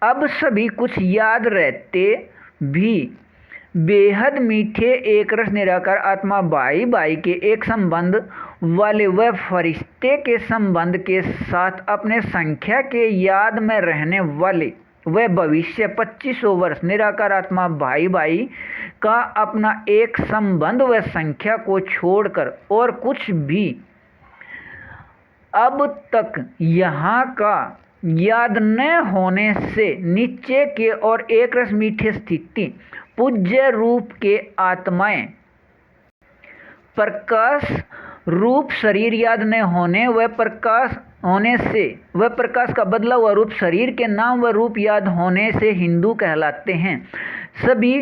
अब सभी कुछ याद रहते भी बेहद मीठे एक रस निराकार आत्मा भाई भाई के एक संबंध वाले व फरिश्ते के संबंध के साथ अपने संख्या के याद में रहने वाले व भविष्य 2500 वर्ष निराकार आत्मा भाई भाई का अपना एक संबंध व संख्या को छोड़कर और कुछ भी अब तक यहाँ का याद न होने से नीचे के और एक रस मीठे स्थिति पूज्य रूप के आत्माएं प्रकाश रूप शरीर याद न होने व प्रकाश होने से वह प्रकाश का बदला हुआ रूप शरीर के नाम व रूप याद होने से हिंदू कहलाते हैं। सभी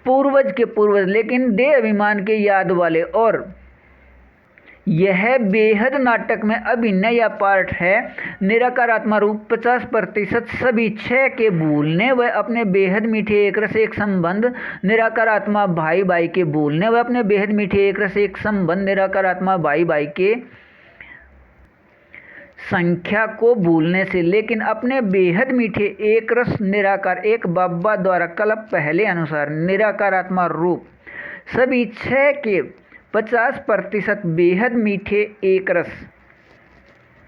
पूर्वज के पूर्वज लेकिन देह अभिमान के याद वाले और यह बेहद नाटक में अभिनय या पार्ट है। निराकार आत्मा रूप 50% सभी क्षय के भूलने व अपने बेहद मीठे एक रस एक संबंध। निराकार आत्मा भाई भाई के भूलने व अपने बेहद मीठे एक रस एक संबंध। निराकार आत्मा भाई भाई के संख्या को भूलने से, लेकिन अपने बेहद मीठे एक रस निराकार एक बाबा द्वारा कल्प पहले अनुसार निराकार आत्मा रूप सभी क्षय के 50% बेहद मीठे एक रस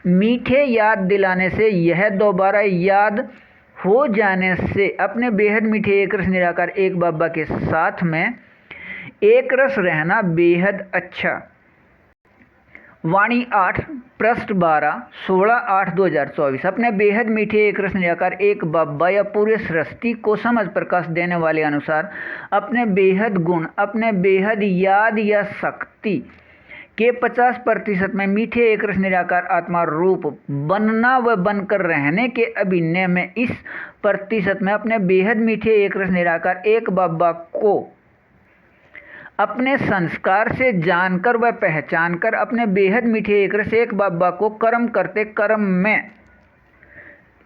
मीठे याद दिलाने से, यह दोबारा याद हो जाने से अपने बेहद मीठे एक रस निराकार एक बाबा के साथ में एक रस रहना बेहद अच्छा। वाणी 8 पृष्ठ 12 16/8/2024। अपने बेहद मीठे एक रस निराकार एक बाबा या पूरे सृष्टि को समझ प्रकाश देने वाले अनुसार अपने बेहद गुण अपने बेहद याद या शक्ति के 50% में मीठे एक रस निराकार आत्मा रूप बनना व बनकर रहने के अभिनय में इस प्रतिशत में अपने बेहद मीठे एक रस निराकार एक बाबा को अपने संस्कार से जानकर व पहचानकर अपने बेहद मीठे एक रस एक बाबा को कर्म करते कर्म में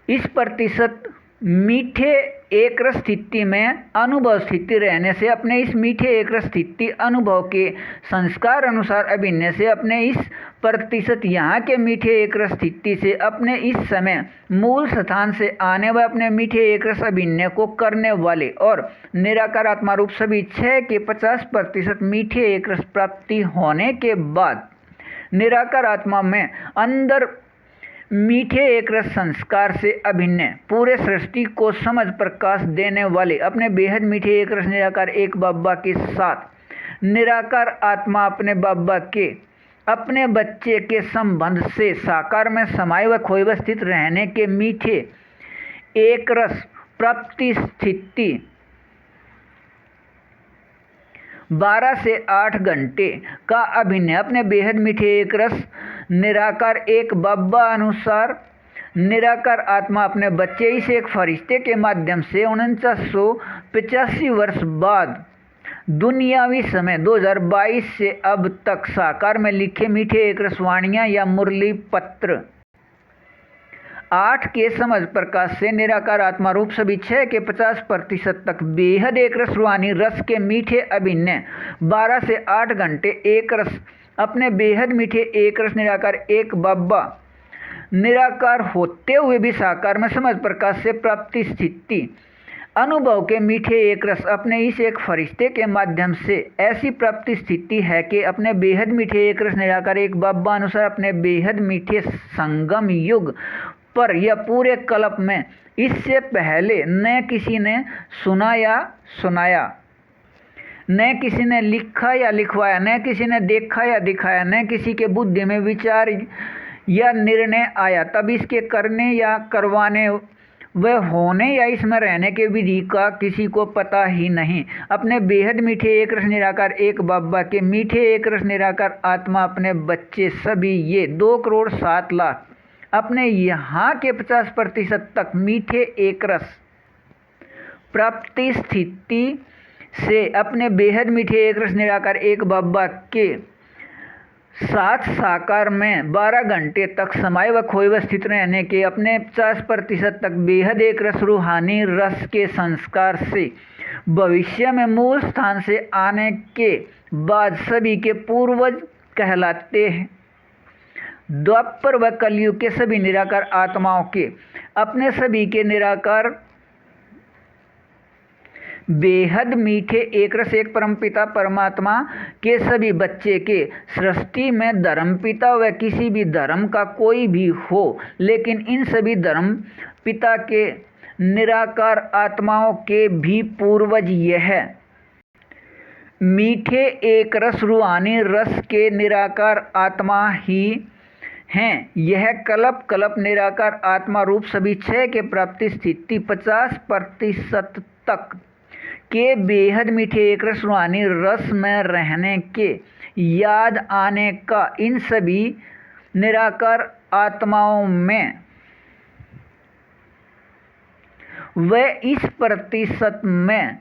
इस प्रतिशत मीठे एक रस स्थिति में अनुभव स्थिति रहने से अपने इस मीठे एक रस स्थिति अनुभव के संस्कार अनुसार अभिनय से अपने इस प्रतिशत यहाँ के मीठे एक रस स्थिति से अपने इस समय मूल स्थान से आने व अपने मीठे एक रस अभिनय को करने वाले और निराकार आत्मा रूप सभी क्षय के 50% मीठे एक रस प्राप्ति होने के बाद निराकार आत्मा में अंदर मीठे एक रस संस्कार से अभिनय पूरे सृष्टि को समझ प्रकाश देने वाले अपने बेहद मीठे एक रस निराकार एक बाबा के साथ निराकार आत्मा अपने बाबा के अपने बच्चे के संबंध से साकार में समाये व खोए व स्थित रहने के मीठे एक रस प्राप्ति स्थिति 12 से 8 घंटे का अभिनय अपने बेहद मीठे एक रस निराकार एक बाबा अनुसार निराकार आत्मा अपने बच्चे इस एक फरिश्ते के माध्यम से 4985 वर्ष बाद दुनियावी समय 2022 से अब तक साकार में लिखे मीठे एक रस वाणियाँ या मुरली पत्र 8 के समझ प्रकाश से निराकार आत्मा रूप सभी क्षय के 50% तक बेहद एक रस रूहानी रस के मीठे अभिनय 12 से 8 घंटे एक रस अपने बेहद मीठे एक रस निराकार एक बाबा निराकार होते हुए भी साकार में समझ प्रकाश से प्राप्ति स्थिति अनुभव के मीठे एक रस अपने इस एक फरिश्ते के माध्यम से ऐसी प्राप्ति स्थिति है कि अपने बेहद मीठे एक रस निराकार एक बाबा अनुसार अपने बेहद मीठे संगम युग पर या पूरे कल्प में इससे पहले न किसी ने सुना या सुनाया, न किसी ने लिखा या लिखवाया, न किसी ने देखा या दिखाया, न किसी के बुद्धि में विचार या निर्णय आया, तब इसके करने या करवाने व होने या इसमें रहने के विधि का किसी को पता ही नहीं। अपने बेहद मीठे एक रस निराकार एक बाबा के मीठे एक रस निराकार आत्मा अपने बच्चे सभी ये 2,07,00,000 अपने यहाँ के 50% तक मीठे एक रस प्राप्ति स्थिति से अपने बेहद मीठे एक रस निराकार एक बाबा के साथ साकार में 12 घंटे तक समाये व खोए व स्थित रहने के अपने 50% तक बेहद एक रस रूहानी रस के संस्कार से भविष्य में मूल स्थान से आने के बाद सभी के पूर्वज कहलाते हैं। द्वापर व कलयुग के सभी निराकार आत्माओं के अपने सभी के निराकार बेहद मीठे एक रस एक परमपिता परमात्मा के सभी बच्चे के सृष्टि में धर्मपिता व किसी भी धर्म का कोई भी हो, लेकिन इन सभी धर्म पिता के निराकार आत्माओं के भी पूर्वज यह मीठे एक रस रूहानी रस के निराकार आत्मा ही हैं। यह कल्प कल्प निराकार आत्मा रूप सभी क्षय के प्राप्ति स्थिति 50% तक के बेहद मीठे एक रस रूहानी रस में रहने के याद आने का इन सभी निराकार आत्माओं में व इस प्रतिशत में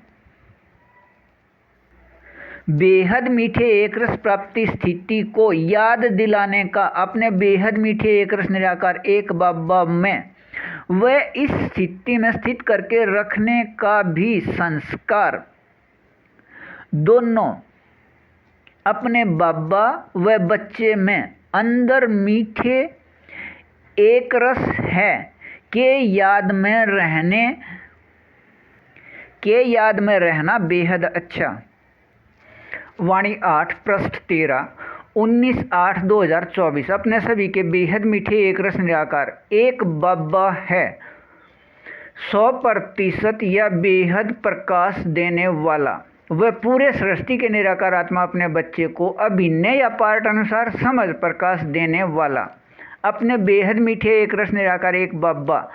बेहद मीठे एक रस प्राप्ति स्थिति को याद दिलाने का, अपने बेहद मीठे एक रस निराकार एक बाबा में वह इस स्थिति में स्थित करके रखने का भी संस्कार दोनों अपने बाबा व बच्चे में अंदर मीठे एक रस है के याद में रहना बेहद अच्छा। वाणी 8 पृष्ठ 13 19/8/2024। अपने सभी के बेहद मीठे एक रस निराकार एक बाबा है 100% या बेहद प्रकाश देने वाला। वह पूरे सृष्टि के निराकार आत्मा अपने बच्चे को अभिनय या पार्ट अनुसार समझ प्रकाश देने वाला। अपने बेहद मीठे एक रस निराकार एक बाबा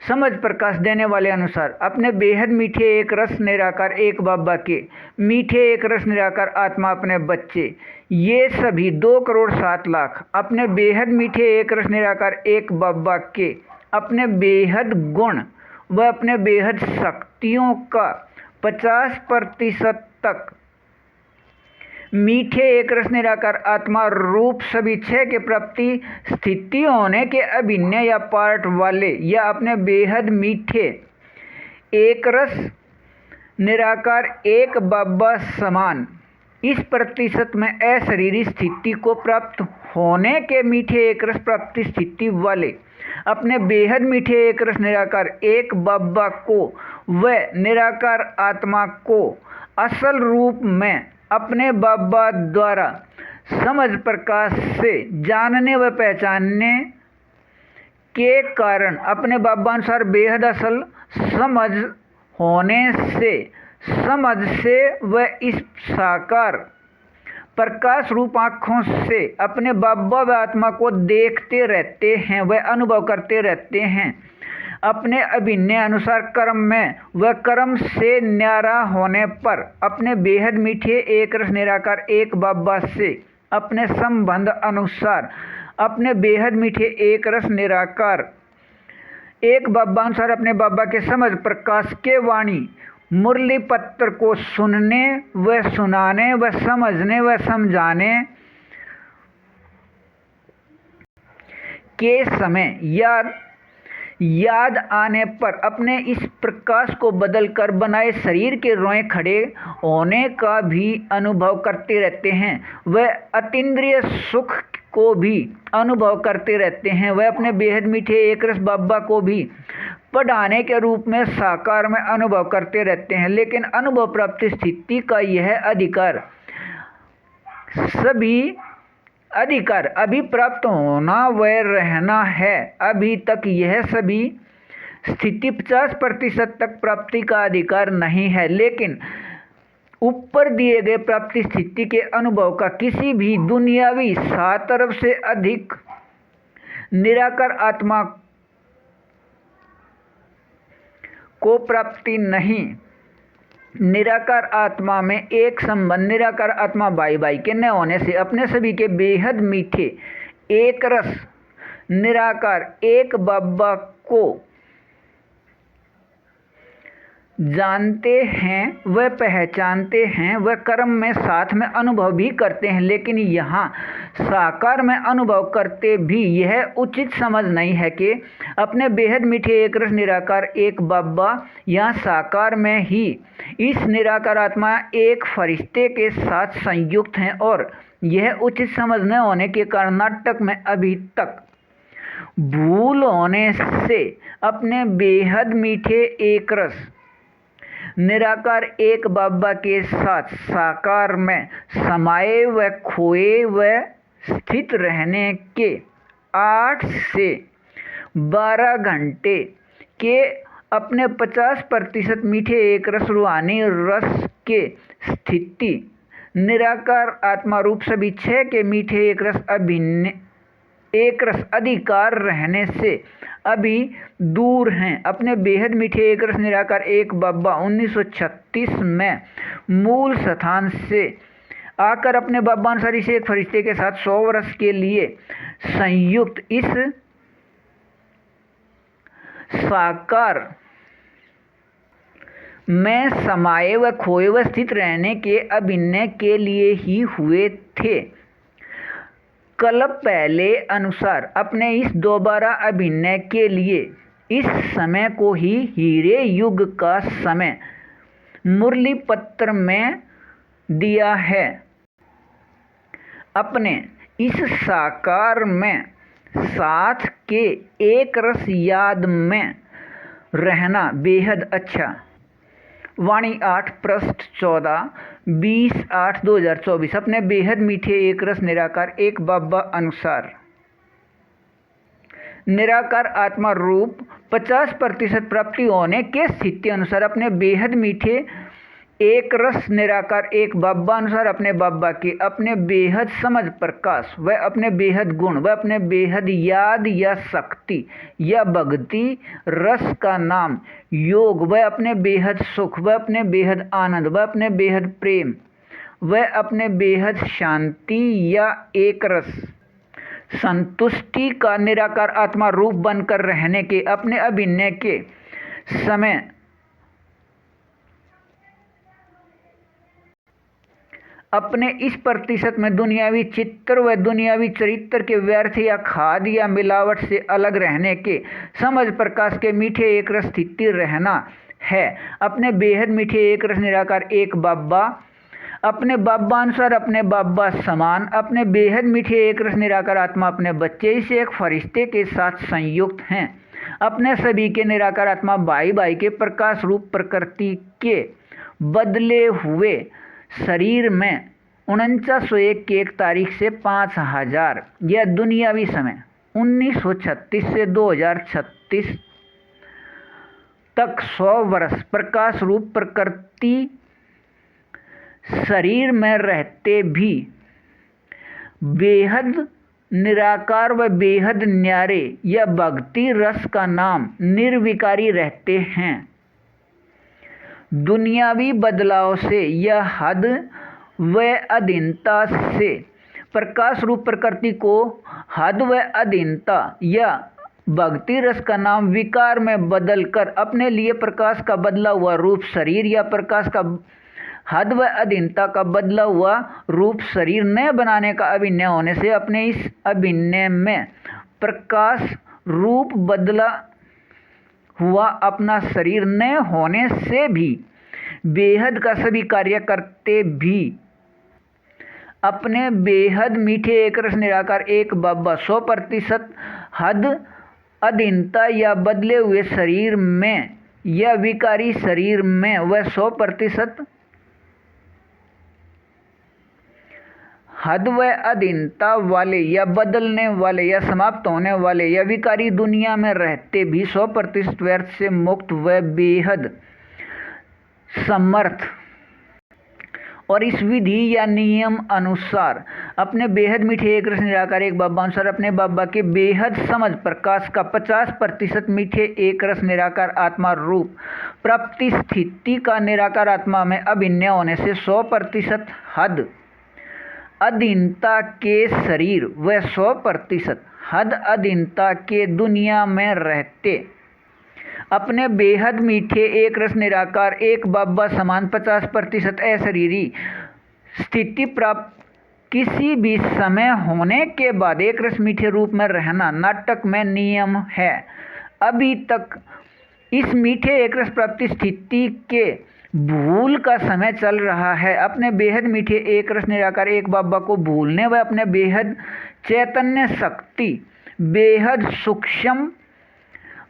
समझ प्रकाश देने वाले अनुसार अपने बेहद मीठे एक रस निराकार एक बाबा के मीठे एक रस निराकार आत्मा अपने बच्चे, ये सभी 2,07,00,000 अपने बेहद मीठे एक रस निराकार एक बाबा के अपने बेहद गुण व अपने बेहद शक्तियों का 50% तक मीठे एक रस निराकार आत्मा रूप सभी 6 के प्राप्ति स्थिति होने के अभिनय या पार्ट वाले या अपने बेहद मीठे एक रस निराकार एक बाबा समान इस प्रतिशत में अशरीरी स्थिति को प्राप्त होने के मीठे एक रस प्राप्ति स्थिति वाले अपने बेहद मीठे एक रस निराकार एक बाबा को व निराकार आत्मा को असल रूप में अपने बाबा द्वारा समझ प्रकाश से जानने व पहचानने के कारण अपने बाबा अनुसार बेहद असल समझ होने से व इस साकार प्रकाश रूप आँखों से अपने बाबा व आत्मा को देखते रहते हैं व अनुभव करते रहते हैं। अपने अभिनय अनुसार कर्म में व कर्म से न्यारा होने पर अपने बेहद मीठे एक रस निराकार एक बाबा से अपने संबंध अनुसार अपने बेहद मीठे एक रस निराकार एक बाबा अनुसार अपने बाबा के समझ प्रकाश के वाणी मुरली पत्र को सुनने व सुनाने व समझने व समझाने के समय याद आने पर अपने इस प्रकाश को बदलकर बनाए शरीर के रोए खड़े होने का भी अनुभव करते रहते हैं। वह अतीन्द्रिय सुख को भी अनुभव करते रहते हैं। वह अपने बेहद मीठे एक रस बाबा को भी पढ़ाने के रूप में साकार में अनुभव करते रहते हैं। लेकिन अनुभव प्राप्ति स्थिति का यह अधिकार अभी प्राप्त होना व रहना है। अभी तक यह सभी स्थिति 50% तक प्राप्ति का अधिकार नहीं है। लेकिन ऊपर दिए गए प्राप्ति स्थिति के अनुभव का किसी भी दुनियावी 7 अरब से अधिक निराकार आत्मा को प्राप्ति नहीं। निराकार आत्मा में एक संबंध निराकार आत्मा भाई के न होने से अपने सभी के बेहद मीठे एक रस निराकार एक बाबा को जानते हैं वह पहचानते हैं वह कर्म में साथ में अनुभव भी करते हैं। लेकिन यहाँ साकार में अनुभव करते भी यह उचित समझ नहीं है कि अपने बेहद मीठे एक रस निराकार एक बाबा यहाँ साकार में ही इस निराकार आत्मा एक फरिश्ते के साथ संयुक्त हैं। और यह उचित समझ न होने के कारण नाटक में अभी तक भूल होने से अपने बेहद मीठे एक रस निराकार एक बाबा के साथ साकार में समाये व खोए व स्थित रहने के 8 से 12 घंटे के अपने 50% मीठे एक रस रूहानी रस के स्थिति निराकार आत्मा रूप सभी 6 के मीठे एक रस अभिन्न एक रस अधिकार रहने से अभी दूर हैं। अपने बेहद मीठे एक रस निराकार एक बाबा 1936 में मूल स्थान से आकर अपने बाबा अनुसार इसे एक फरिश्ते के साथ 100 वर्ष के लिए संयुक्त इस साकार में समाये व खोए व स्थित रहने के अभिनय के लिए ही हुए थे। कल्प पहले अनुसार अपने इस दोबारा अभिनय के लिए इस समय को ही हीरे युग का समय मुरली पत्र में दिया है। अपने इस साकार में साथ के एक रस याद में रहना बेहद अच्छा। वाणी 8 पृष्ठ 14 20/8/2024। अपने बेहद मीठे एक रस निराकार एक बाबा अनुसार निराकार आत्मा रूप 50% प्राप्ति होने के स्थिति अनुसार अपने बेहद मीठे एक रस निराकार एक बाबा अनुसार अपने बाबा की अपने बेहद समझ प्रकाश व अपने बेहद गुण व अपने बेहद याद या शक्ति या भक्ति रस का नाम योग व अपने बेहद सुख व अपने बेहद आनंद व अपने बेहद प्रेम व अपने बेहद शांति या एक रस संतुष्टि का निराकार आत्मा रूप बनकर रहने के अपने अभिनय के समय अपने इस प्रतिशत में दुनियावी चित्र व दुनियावी चरित्र के व्यर्थ या खाद या मिलावट से अलग रहने के समझ प्रकाश के मीठे एक रस स्थिति रहना है। अपने बेहद मीठे एक रस निराकार एक बाबा अपने बाबा अनुसार अपने बाबा समान अपने बेहद मीठे एक रस निराकार आत्मा अपने बच्चे से एक फरिश्ते के साथ संयुक्त हैं। अपने सभी के निराकार आत्मा भाई भाई के प्रकाश रूप प्रकृति के बदले हुए शरीर में 4901 की 1 तारीख से 5000 यह दुनियावी समय 1936 से 2036 तक 100 वर्ष प्रकाश रूप प्रकृति शरीर में रहते भी बेहद निराकार व बेहद न्यारे या भक्ति रस का नाम निर्विकारी रहते हैं। दुनियावी बदलाव से यह हद व अधीनता से प्रकाश रूप प्रकृति को हद व अधीनता या भक्ति रस का नाम विकार में बदलकर अपने लिए प्रकाश का बदला हुआ रूप शरीर या प्रकाश का हद व अधीनता का बदला हुआ रूप शरीर न बनाने का अभिनय होने से अपने इस अभिनय में प्रकाश रूप बदला हुआ अपना शरीर न होने से भी बेहद का सभी कार्य करते भी अपने बेहद मीठे एक रस निराकार एक बाबा 100% हद अधीनता या बदले हुए शरीर में या विकारी शरीर में वह 100% हद व अधीनता वाले या बदलने वाले या समाप्त होने वाले या विकारी दुनिया में रहते भी 100% व्यर्थ से मुक्त व बेहद समर्थ और इस विधि या नियम अनुसार अपने बेहद मीठे एक रस निराकार एक बाबा अनुसार अपने बाबा के बेहद समझ प्रकाश का 50% मीठे एक रस निराकार आत्मा रूप प्राप्ति स्थिति का निराकार आत्मा में अभिनय होने से 100% हद अधीनता के शरीर व 100% हद अधीनता के दुनिया में रहते अपने बेहद मीठे एक रस निराकार एक बाबा समान 50% अशरीरी स्थिति प्राप्त किसी भी समय होने के बाद एक रस मीठे रूप में रहना नाटक में नियम है। अभी तक इस मीठे एक रस प्राप्ति स्थिति के भूल का समय चल रहा है। अपने बेहद मीठे एक रस निराकार एक बाबा को भूलने व अपने बेहद चैतन्य शक्ति बेहद सूक्ष्म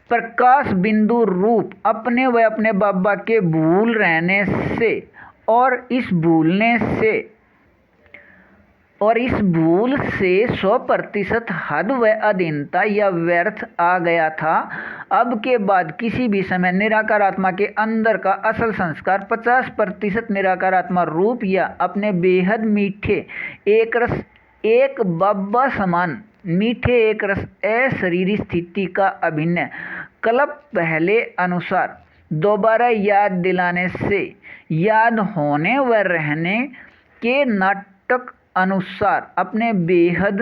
प्रकाश बिंदु रूप अपने व अपने बाबा के भूल रहने से और इस भूल से 100% हद व अधीनता या व्यर्थ आ गया था। अब के बाद किसी भी समय निराकार आत्मा के अंदर का असल संस्कार 50% निराकार आत्मा रूप या अपने बेहद मीठे एक रस एक बाबा समान मीठे एक रस अशरीरी स्थिति का अभिनय कल्प पहले अनुसार दोबारा याद दिलाने से याद होने व रहने के नाटक अनुसार अपने बेहद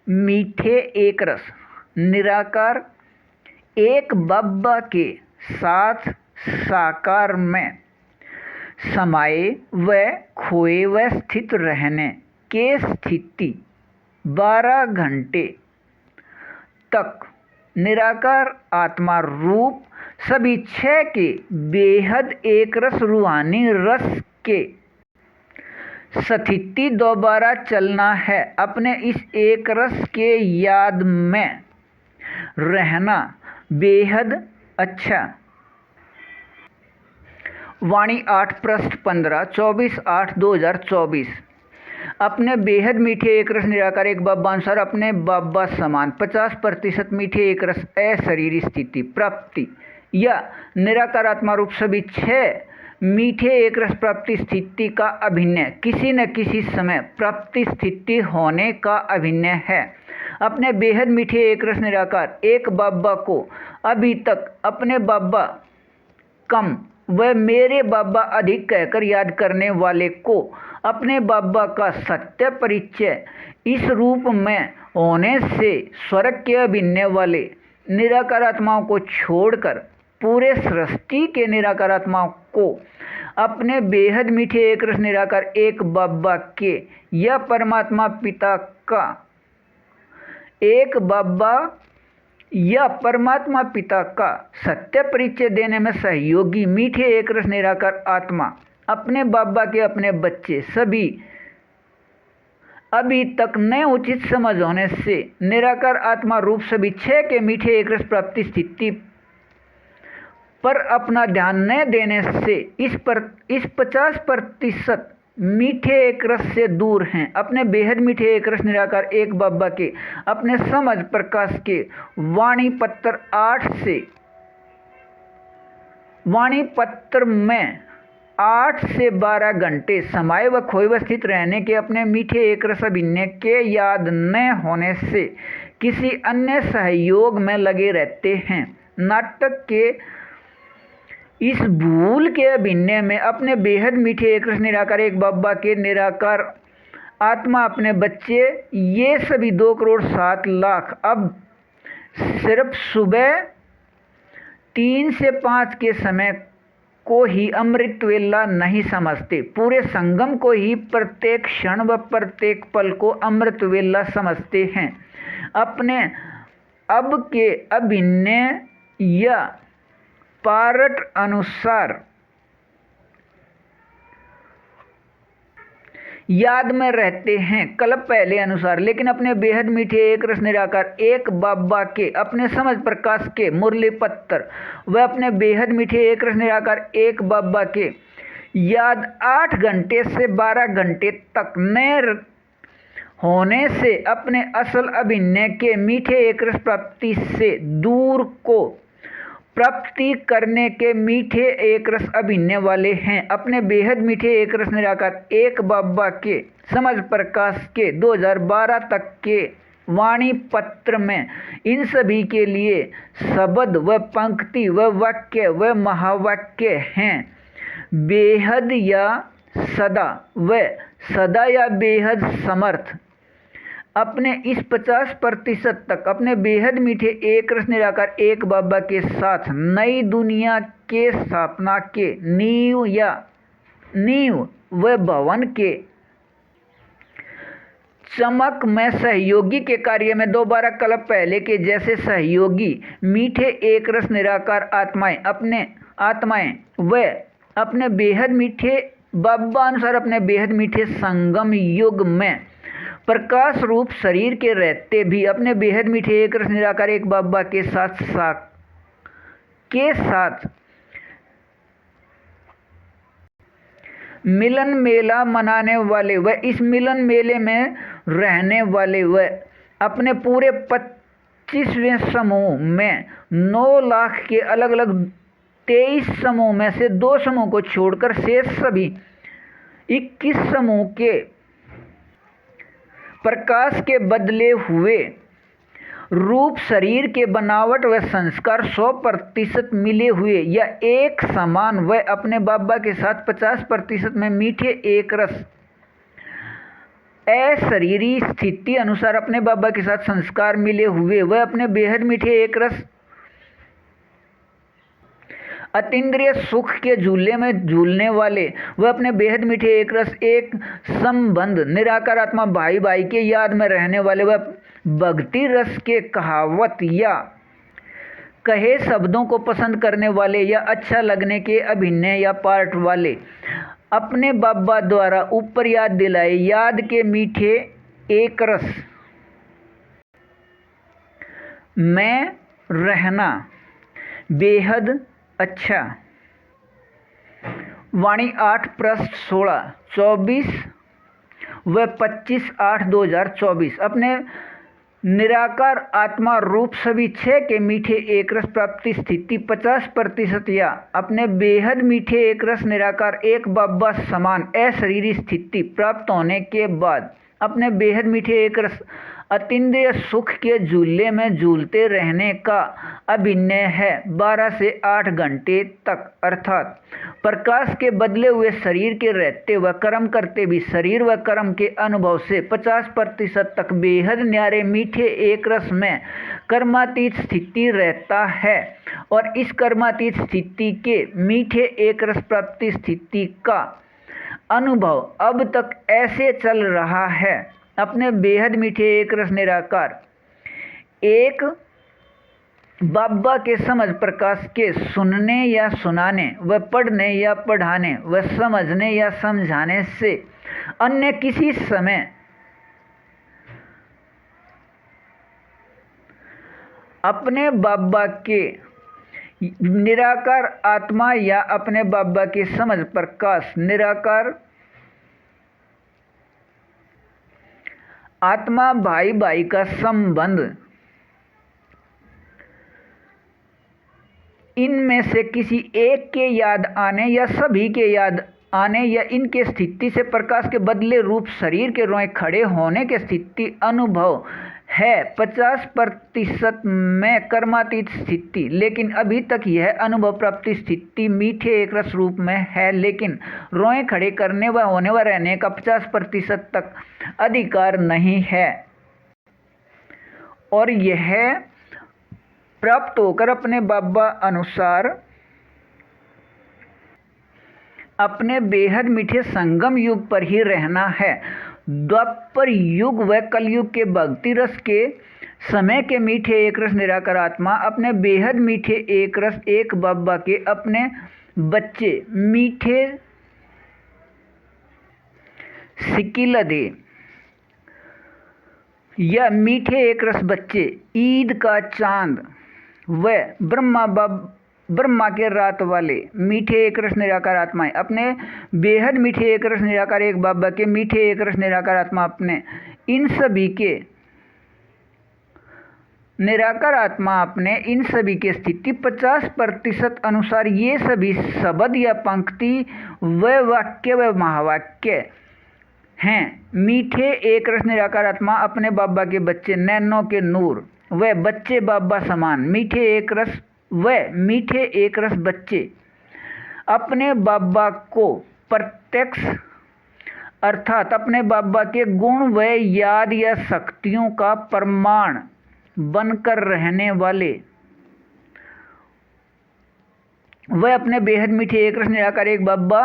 मीठे एक रस निराकार एक बाबा के साथ साकार में समाये व खोए व स्थित रहने के स्थिति 12 घंटे तक निराकार आत्मा रूप सभी छह के बेहद एक रस रूहानी रस के स्थिति दोबारा चलना है। अपने इस एक रस के याद में रहना बेहद अच्छा। वाणी 8 पृष्ठ 15 24/8/2024। अपने बेहद मीठे एक रस निराकार एक बाबा अनुसार अपने बाबा समान 50% मीठे एक रस अशरीरी स्थिति प्राप्ति या निराकार आत्मा रूप सभी छह मीठे एक रस प्राप्ति स्थिति का अभिनय किसी न किसी समय प्राप्ति स्थिति होने का अभिनय है। अपने बेहद मीठे एक रस निराकार एक बाबा को अभी तक अपने बाबा कम व मेरे बाबा अधिक कहकर याद करने वाले को अपने बाबा का सत्य परिचय इस रूप में होने से स्वर्ग के अभिनय वाले निराकार आत्माओं को छोड़कर पूरे सृष्टि के निराकार आत्माओं को अपने बेहद मीठे एक रस निराकार एक बाबा के या परमात्मा पिता का एक बाबा या परमात्मा पिता का सत्य परिचय देने में सहयोगी मीठे एक रस निराकार आत्मा अपने बाबा के अपने बच्चे सभी अभी तक न उचित समझ होने से निराकार आत्मा रूप सभी छह के मीठे एक रस प्राप्ति स्थिति पर अपना ध्यान न देने से इस 50% मीठे एक रस से दूर हैं। अपने बेहद मीठे एक रस निराकार एक बाबा के अपने समझ प्रकाश के वाणी पत्र में 8 से 12 घंटे समाये व खोए व स्थित रहने के अपने मीठे एक रस अभिनय के याद न होने से किसी अन्य सहयोग में लगे रहते हैं। नाटक के इस भूल के अभिनय में अपने बेहद मीठे एक रस निराकार एक बाबा के निराकार आत्मा अपने बच्चे ये सभी 2,07,00,000 अब सिर्फ सुबह 3 से 5 के समय को ही अमृत वेला नहीं समझते, पूरे संगम को ही प्रत्येक क्षण व प्रत्येक पल को अमृत वेला समझते हैं। अपने अब के अभिनय या पारट अनुसार याद में रहते हैं कल्प पहले अनुसार, लेकिन अपने बेहद मीठे एक रस निराकार एक बाबा के अपने समझ प्रकाश के मुरली पत्थर व अपने बेहद मीठे एक रस निराकार एक बाबा के याद 8 घंटे से 12 घंटे तक न होने से अपने असल अभिनय के मीठे एक रस प्राप्ति से दूर को प्राप्ति करने के मीठे एक रस अभिनय वाले हैं। अपने बेहद मीठे एक रस निराकार एक बाबा के समझ प्रकाश के 2012 तक के वाणी पत्र में इन सभी के लिए शब्द व पंक्ति व वाक्य व महावाक्य हैं। बेहद या सदा व सदा या बेहद समर्थ अपने इस 50% तक अपने बेहद मीठे एक रस निराकार एक बाबा के साथ नई दुनिया के स्थापना के नींव व भवन के चमक में सहयोगी के कार्य में दोबारा कल्प पहले के जैसे सहयोगी मीठे एक रस निराकार आत्माएं व अपने बेहद मीठे बाबा अनुसार अपने बेहद मीठे संगम युग में प्रकाश रूप शरीर के रहते भी अपने बेहद मीठे एक रस निराकार एक बाबा के साथ मिलन मेला मनाने वाले व इस मिलन मेले में रहने वाले व अपने पूरे 25वें समूह में 9 लाख के अलग अलग 23 समूह में से 2 समूह को छोड़कर शेष सभी 21 समूह के प्रकाश के बदले हुए रूप शरीर के बनावट व संस्कार 100% मिले हुए या एक समान व अपने बाबा के साथ 50% में मीठे एक रस अशरीरी स्थिति अनुसार अपने बाबा के साथ संस्कार मिले हुए व अपने बेहद मीठे एक रस अतीन्द्रिय सुख के झूले में झूलने वाले व अपने बेहद मीठे एक रस एक संबंध निराकार आत्मा भाई भाई के याद में रहने वाले व भक्ति रस के कहावत या कहे शब्दों को पसंद करने वाले या अच्छा लगने के अभिनय या पार्ट वाले अपने बाबा द्वारा ऊपर याद दिलाए याद के मीठे एक रस में रहना बेहद अच्छा। वाणी 8 पृष्ठ 16, 24 व 25/8/2024 अपने निराकार आत्मा रूप सभी 6 के मीठे एक रस प्राप्ति स्थिति 50% या अपने बेहद मीठे एक रस निराकार एक बाबा समान अशरीरी स्थिति प्राप्त होने के बाद अपने बेहद मीठे एक रस अतीन्द्रिय सुख के झूले में झूलते रहने का अभिनय है 12 से 8 घंटे तक, अर्थात प्रकाश के बदले हुए शरीर के रहते व कर्म करते भी शरीर व कर्म के अनुभव से 50% तक बेहद न्यारे मीठे एक रस में कर्मातीत स्थिति रहता है और इस कर्मातीत स्थिति के मीठे एक रस प्राप्ति स्थिति का अनुभव अब तक ऐसे चल रहा है। अपने बेहद मीठे एक रस निराकार एक बाबा के समझ प्रकाश के सुनने या सुनाने व पढ़ने या पढ़ाने व समझने या समझाने से अन्य किसी समय अपने बाबा के निराकार आत्मा या अपने बाबा के समझ प्रकाश निराकार आत्मा भाई भाई का संबंध इनमें से किसी एक के याद आने या सभी के याद आने या इनके स्थिति से प्रकाश के बदले रूप शरीर के रोए खड़े होने के स्थिति अनुभव है 50% में कर्मातीत स्थिति, लेकिन अभी तक यह अनुभव प्राप्ति स्थिति मीठे एक रस रूप में है, लेकिन रोए खड़े करने व होने व रहने का 50% तक अधिकार नहीं है और यह प्राप्त होकर अपने बाबा अनुसार अपने बेहद मीठे संगम युग पर ही रहना है। द्वापर युग व कलयुग के भक्ति रस के समय के मीठे एक रस निराकार आत्मा अपने बेहद मीठे एक रस एक बाबा के अपने बच्चे मीठे सिकिलदे या मीठे एक रस बच्चे ईद का चांद व ब्रह्मा के रात वाले मीठे एक रस निराकार आत्माएं अपने बेहद मीठे एक रस निराकार एक बाबा के मीठे एक रस निराकार आत्मा अपने इन सभी के निराकार आत्मा अपने इन सभी के स्थिति 50% अनुसार ये सभी शब्द या पंक्ति व वाक्य व महावाक्य हैं। मीठे एक रस निराकार आत्मा अपने बाबा के बच्चे नैनों के नूर व बच्चे बाबा समान मीठे एक रस व मीठे एक रस बच्चे अपने बाबा को प्रत्यक्ष अर्थात अपने बाबा के गुण व याद या शक्तियों का प्रमाण बनकर रहने वाले वह अपने बेहद मीठे एक रस निराकार एक बाबा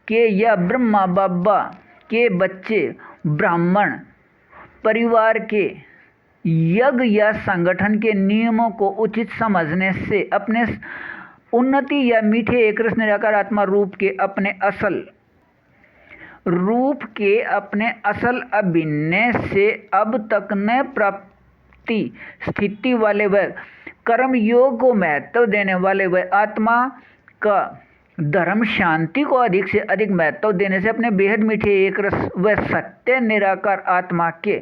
के या ब्रह्मा बाबा के बच्चे ब्राह्मण परिवार के यज्ञ या संगठन के नियमों को उचित समझने से अपने उन्नति या मीठे एक रस निराकार आत्मा रूप के अपने असल अभिनय से अब तक न प्राप्ति स्थिति वाले व कर्म योग को महत्व देने वाले व आत्मा का धर्म शांति को अधिक से अधिक महत्व देने से अपने बेहद मीठे एक रस व सत्य निराकार आत्मा के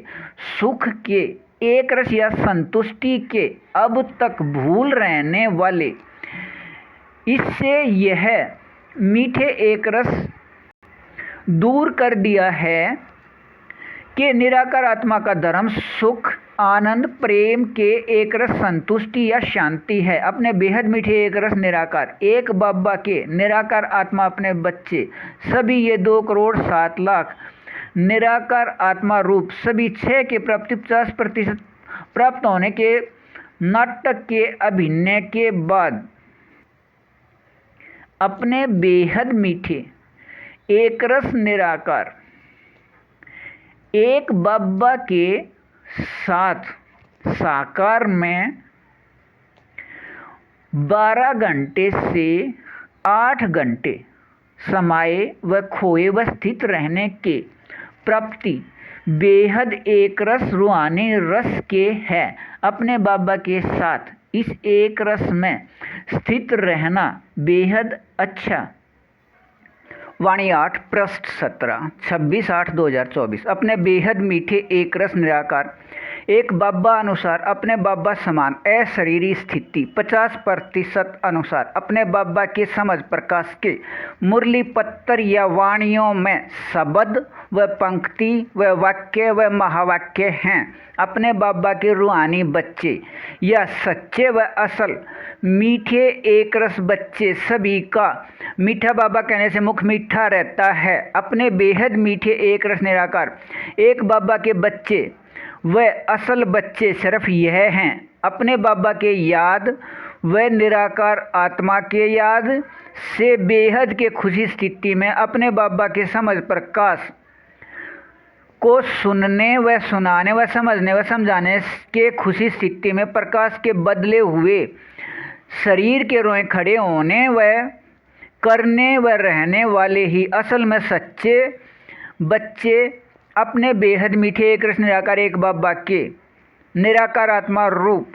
सुख के एक रस या संतुष्टि के अब तक भूल रहने वाले इससे यह मीठे एक रस दूर कर दिया है कि निराकार आत्मा का धर्म सुख आनंद प्रेम के एक रस संतुष्टि या शांति है। अपने बेहद मीठे एक रस निराकार एक बाबा के निराकार आत्मा अपने बच्चे सभी ये 2,07,00,000 निराकार आत्मा रूप सभी 6 के प्राप्ति 50% प्राप्त होने के नाटक के अभिनय के बाद अपने बेहद मीठे एकरस निराकार एक बब्बा के साथ साकार में 12 घंटे से 8 घंटे समाये व खोए व स्थित रहने के प्राप्ति बेहद एकरस रूहानी रस के है। अपने बाबा के साथ इस एक रस में स्थित रहना बेहद अच्छा। वाणी 8 पृष्ठ 17 26/8/2024। अपने बेहद मीठे एक रस निराकार एक बाबा अनुसार अपने बाबा समान अशरीरी स्थिति 50% अनुसार अपने बाबा के समझ प्रकाश के मुरली पत्तर या वाणियों में शब्द व पंक्ति व वाक्य व महावाक्य हैं। अपने बाबा के रूहानी बच्चे या सच्चे व असल मीठे एकरस बच्चे सभी का मीठा बाबा कहने से मुख मीठा रहता है। अपने बेहद मीठे एकरस निराकार एक बाबा के बच्चे व असल बच्चे सिर्फ यह हैं, अपने बाबा के याद व निराकार आत्मा के याद से बेहद के खुशी स्थिति में अपने बाबा के समझ प्रकाश को सुनने व सुनाने व समझने व समझाने के खुशी स्थिति में प्रकाश के बदले हुए शरीर के रोए खड़े होने व करने व रहने वाले ही असल में सच्चे बच्चे अपने बेहद मीठे एक रस निराकार एक बाबा के निराकार आत्मा रूप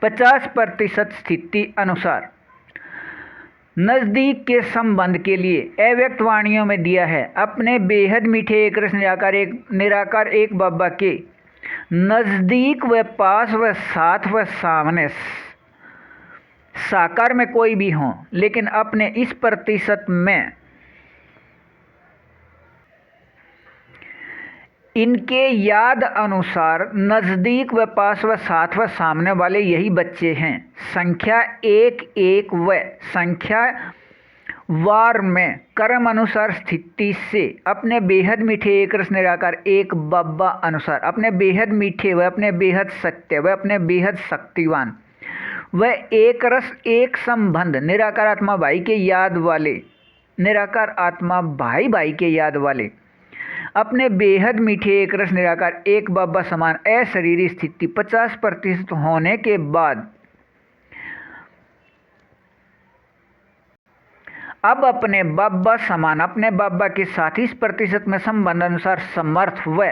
50% स्थिति अनुसार नज़दीक के संबंध के लिए अव्यक्त वाणियों में दिया है। अपने बेहद मीठे एक रस निराकार एक बाबा के नज़दीक व पास व साथ व सामने साकार में कोई भी हो, लेकिन अपने इस प्रतिशत में इनके याद अनुसार नज़दीक व पास व साथ व सामने वाले यही बच्चे हैं। संख्या 1 व संख्या वार में कर्म अनुसार स्थिति से अपने बेहद मीठे एक रस निराकार एक बाबा अनुसार अपने बेहद मीठे व अपने बेहद सत्य व अपने बेहद शक्तिवान व एक रस एक संबंध निराकार आत्मा भाई के याद वाले निराकार आत्मा भाई भाई के याद वाले अपने बेहद मीठे एक रस निराकार एक बाबा समान अशरीरी स्थिति 50% होने के बाद अब अपने बाबा समान अपने बाबा के साथ इस प्रतिशत में संबंध अनुसार समर्थ व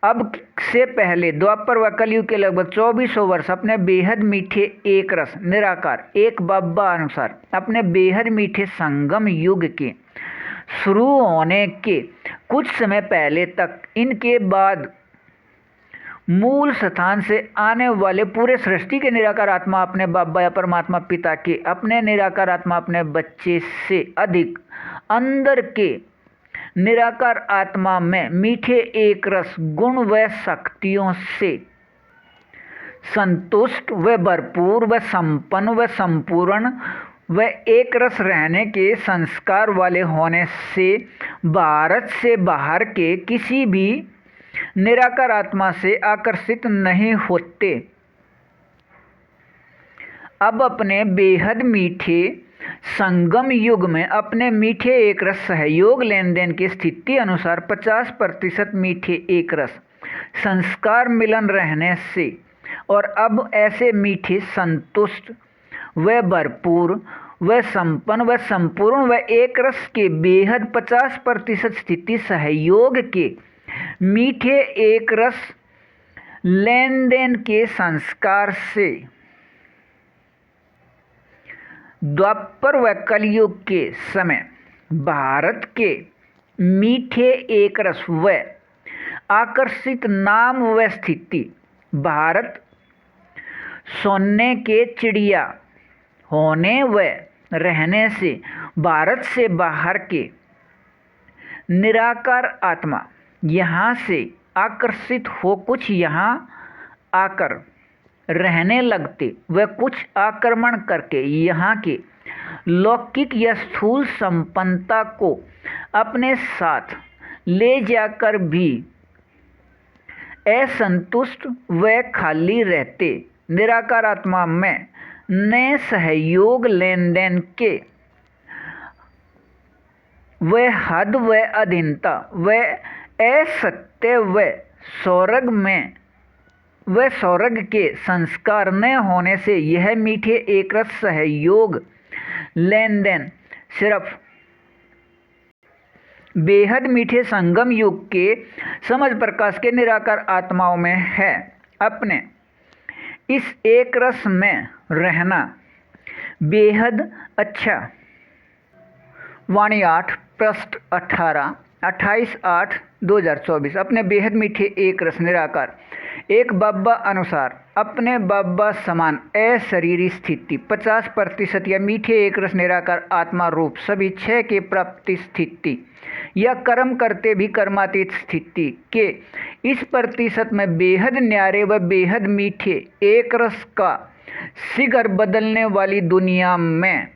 अब से पहले द्वापर व कलयुग के लगभग 2400 वर्ष अपने बेहद मीठे एक रस निराकार एक बाबा अनुसार अपने बेहद मीठे संगम युग के शुरू होने के कुछ समय पहले तक इनके बाद मूल स्थान से आने वाले पूरे सृष्टि के निराकार आत्मा अपने बाबा या परमात्मा पिता के अपने निराकार आत्मा अपने बच्चे से अधिक अंदर के निराकार आत्मा में मीठे एक रस गुण व शक्तियों से संतुष्ट व भरपूर व संपन्न व संपूर्ण व एक रस रहने के संस्कार वाले होने से भारत से बाहर के किसी भी निराकार आत्मा से आकर्षित नहीं होते। अब अपने बेहद मीठे संगम युग में अपने मीठे एक रस सहयोग लेन देन की स्थिति अनुसार 50% मीठे एक रस संस्कार मिलन रहने से और अब ऐसे मीठे संतुष्ट व भरपूर व संपन्न व संपूर्ण व एक रस के बेहद 50% स्थिति सहयोग के मीठे एक रस लेन देन के संस्कार से द्वापर व कलयुग के समय भारत के मीठे एक रस व आकर्षित नाम व स्थिति भारत सोने के चिड़िया होने व रहने से भारत से बाहर के निराकार आत्मा यहाँ से आकर्षित हो कुछ यहाँ आकर रहने लगते व कुछ आक्रमण करके यहाँ के लौकिक या स्थूल संपन्नता को अपने साथ ले जाकर भी असंतुष्ट व खाली रहते। निराकार आत्मा में ने सहयोग लेन देन के व हद व अधीनता व असत्य व सौरग के संस्कार न होने से यह मीठे एक रस सहयोग लेन देन सिर्फ बेहद मीठे संगम युग के समझ प्रकाश के निराकार आत्माओं में है। अपने इस एक रस में रहना बेहद अच्छा। वाणी 8 पृष्ठ 28/8/2024। अपने बेहद मीठे एक रस निराकार एक बाबा अनुसार अपने बाबा समान अशरीरी स्थिति 50% या मीठे एक रस निराकार आत्मा रूप सभी 6 के प्राप्ति स्थिति या कर्म करते भी कर्मातीत स्थिति के इस प्रतिशत में बेहद न्यारे व बेहद मीठे एक रस का शिखर बदलने वाली दुनिया में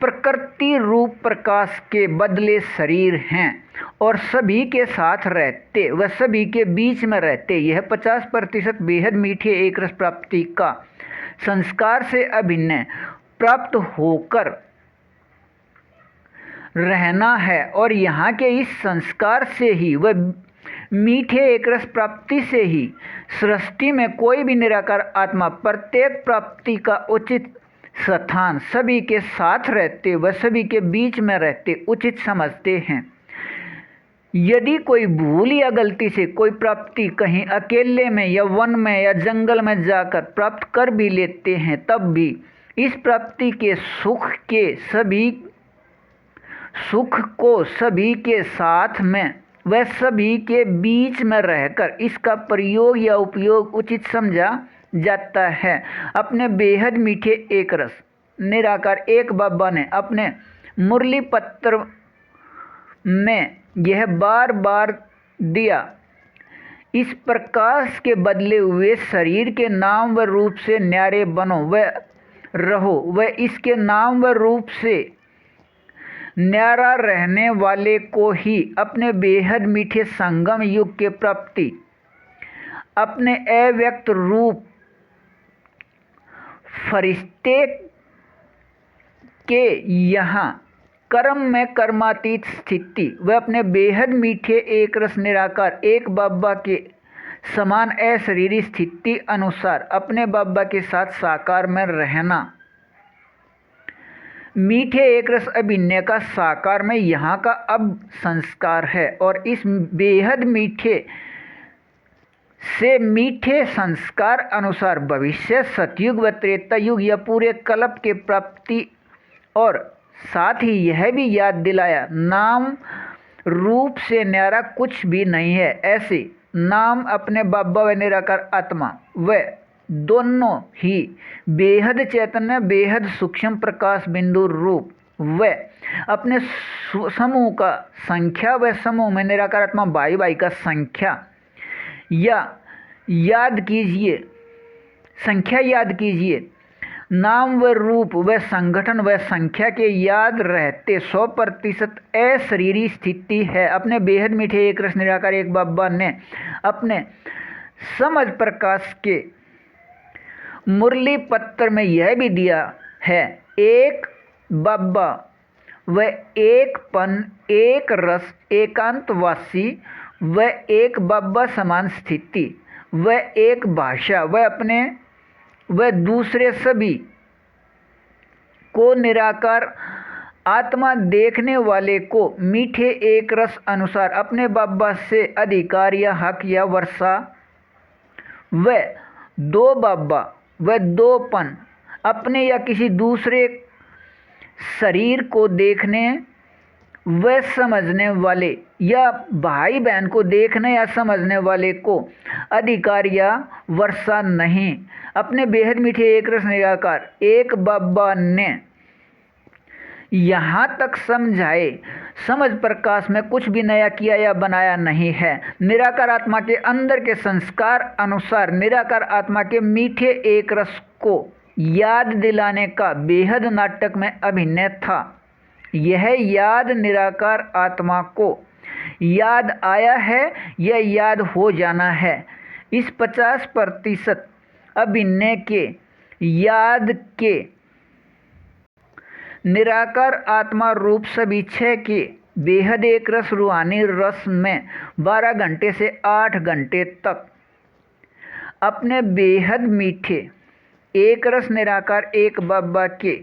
प्रकृति रूप प्रकाश के बदले शरीर हैं और सभी के साथ रहते व सभी के बीच में रहते यह 50% बेहद मीठे एक रस प्राप्ति का संस्कार से अभिन्न प्राप्त होकर रहना है। और यहाँ के इस संस्कार से ही व मीठे एक रस प्राप्ति से ही सृष्टि में कोई भी निराकार आत्मा प्रत्येक प्राप्ति का उचित स्थान सभी के साथ रहते व सभी के बीच में रहते उचित समझते हैं। यदि कोई भूल या गलती से कोई प्राप्ति कहीं अकेले में या वन में या जंगल में जाकर प्राप्त कर भी लेते हैं तब भी इस प्राप्ति के सुख को सभी के साथ में व सभी के बीच में रहकर इसका प्रयोग या उपयोग उचित समझा जाता है। अपने बेहद मीठे एक रस निराकार एक बाबा ने अपने मुरली पत्र में यह बार बार दिया। इस प्रकाश के बदले हुए शरीर के नाम व रूप से न्यारे बनो व रहो व इसके नाम व रूप से न्यारा रहने वाले को ही अपने बेहद मीठे संगम युग के प्राप्ति अपने अव्यक्त रूप फरिश्ते के यहाँ कर्म में कर्मातीत स्थिति व अपने बेहद मीठे एक रस निराकार एक बाबा के समान अशरीरी स्थिति अनुसार अपने बाबा के साथ साकार में रहना। मीठे एक रस अभिनय का साकार में यहाँ का अब संस्कार है और इस बेहद मीठे से मीठे संस्कार अनुसार भविष्य सतयुग व त्रेता युग या पूरे कल्प के प्राप्ति। और साथ ही यह भी याद दिलाया नाम रूप से न्यारा कुछ भी नहीं है। ऐसे नाम अपने बाबा व निराकार आत्मा व दोनों ही बेहद चैतन्य बेहद सूक्ष्म प्रकाश बिंदु रूप व अपने समूह का संख्या व समूह में निराकार आत्मा बाई का संख्या याद कीजिए। नाम व रूप व संगठन व संख्या के याद रहते 100% अशरीरी स्थिति है। अपने बेहद मीठे एक रस निराकार एक बाबा ने अपने समझ प्रकाश के मुरली पत्र में यह भी दिया है। एक बाबा व एकपन एक रस एकांतवासी व एक बाबा समान स्थिति व एक भाषा व अपने व दूसरे सभी को निराकार आत्मा देखने वाले को मीठे एक रस अनुसार अपने बाबा से अधिकार या हक या वर्षा व दो बाबा व दोपन अपने या किसी दूसरे शरीर को देखने व समझने वाले या भाई बहन को देखने या समझने वाले को अधिकार या वर्षा नहीं। अपने बेहद मीठे एक रस निराकार एक बाबा ने यहाँ तक समझाए समझ प्रकाश में कुछ भी नया किया या बनाया नहीं है। निराकार आत्मा के अंदर के संस्कार अनुसार निराकार आत्मा के मीठे एक रस को याद दिलाने का बेहद नाटक में अभिनय था। यह याद निराकार आत्मा को याद आया है या याद हो जाना है। इस 50% अभिनय के याद के निराकार आत्मा रूप सभी छह के बेहद एक रस रूहानी रस में 12 घंटे से 8 घंटे तक अपने बेहद मीठे एक रस निराकार एक बाबा के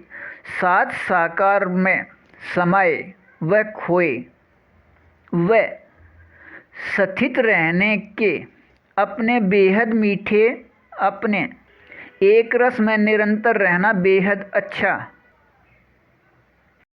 साथ साकार में समाये व खोए व स्थित रहने के अपने बेहद मीठे अपने एक रस में निरंतर रहना बेहद अच्छा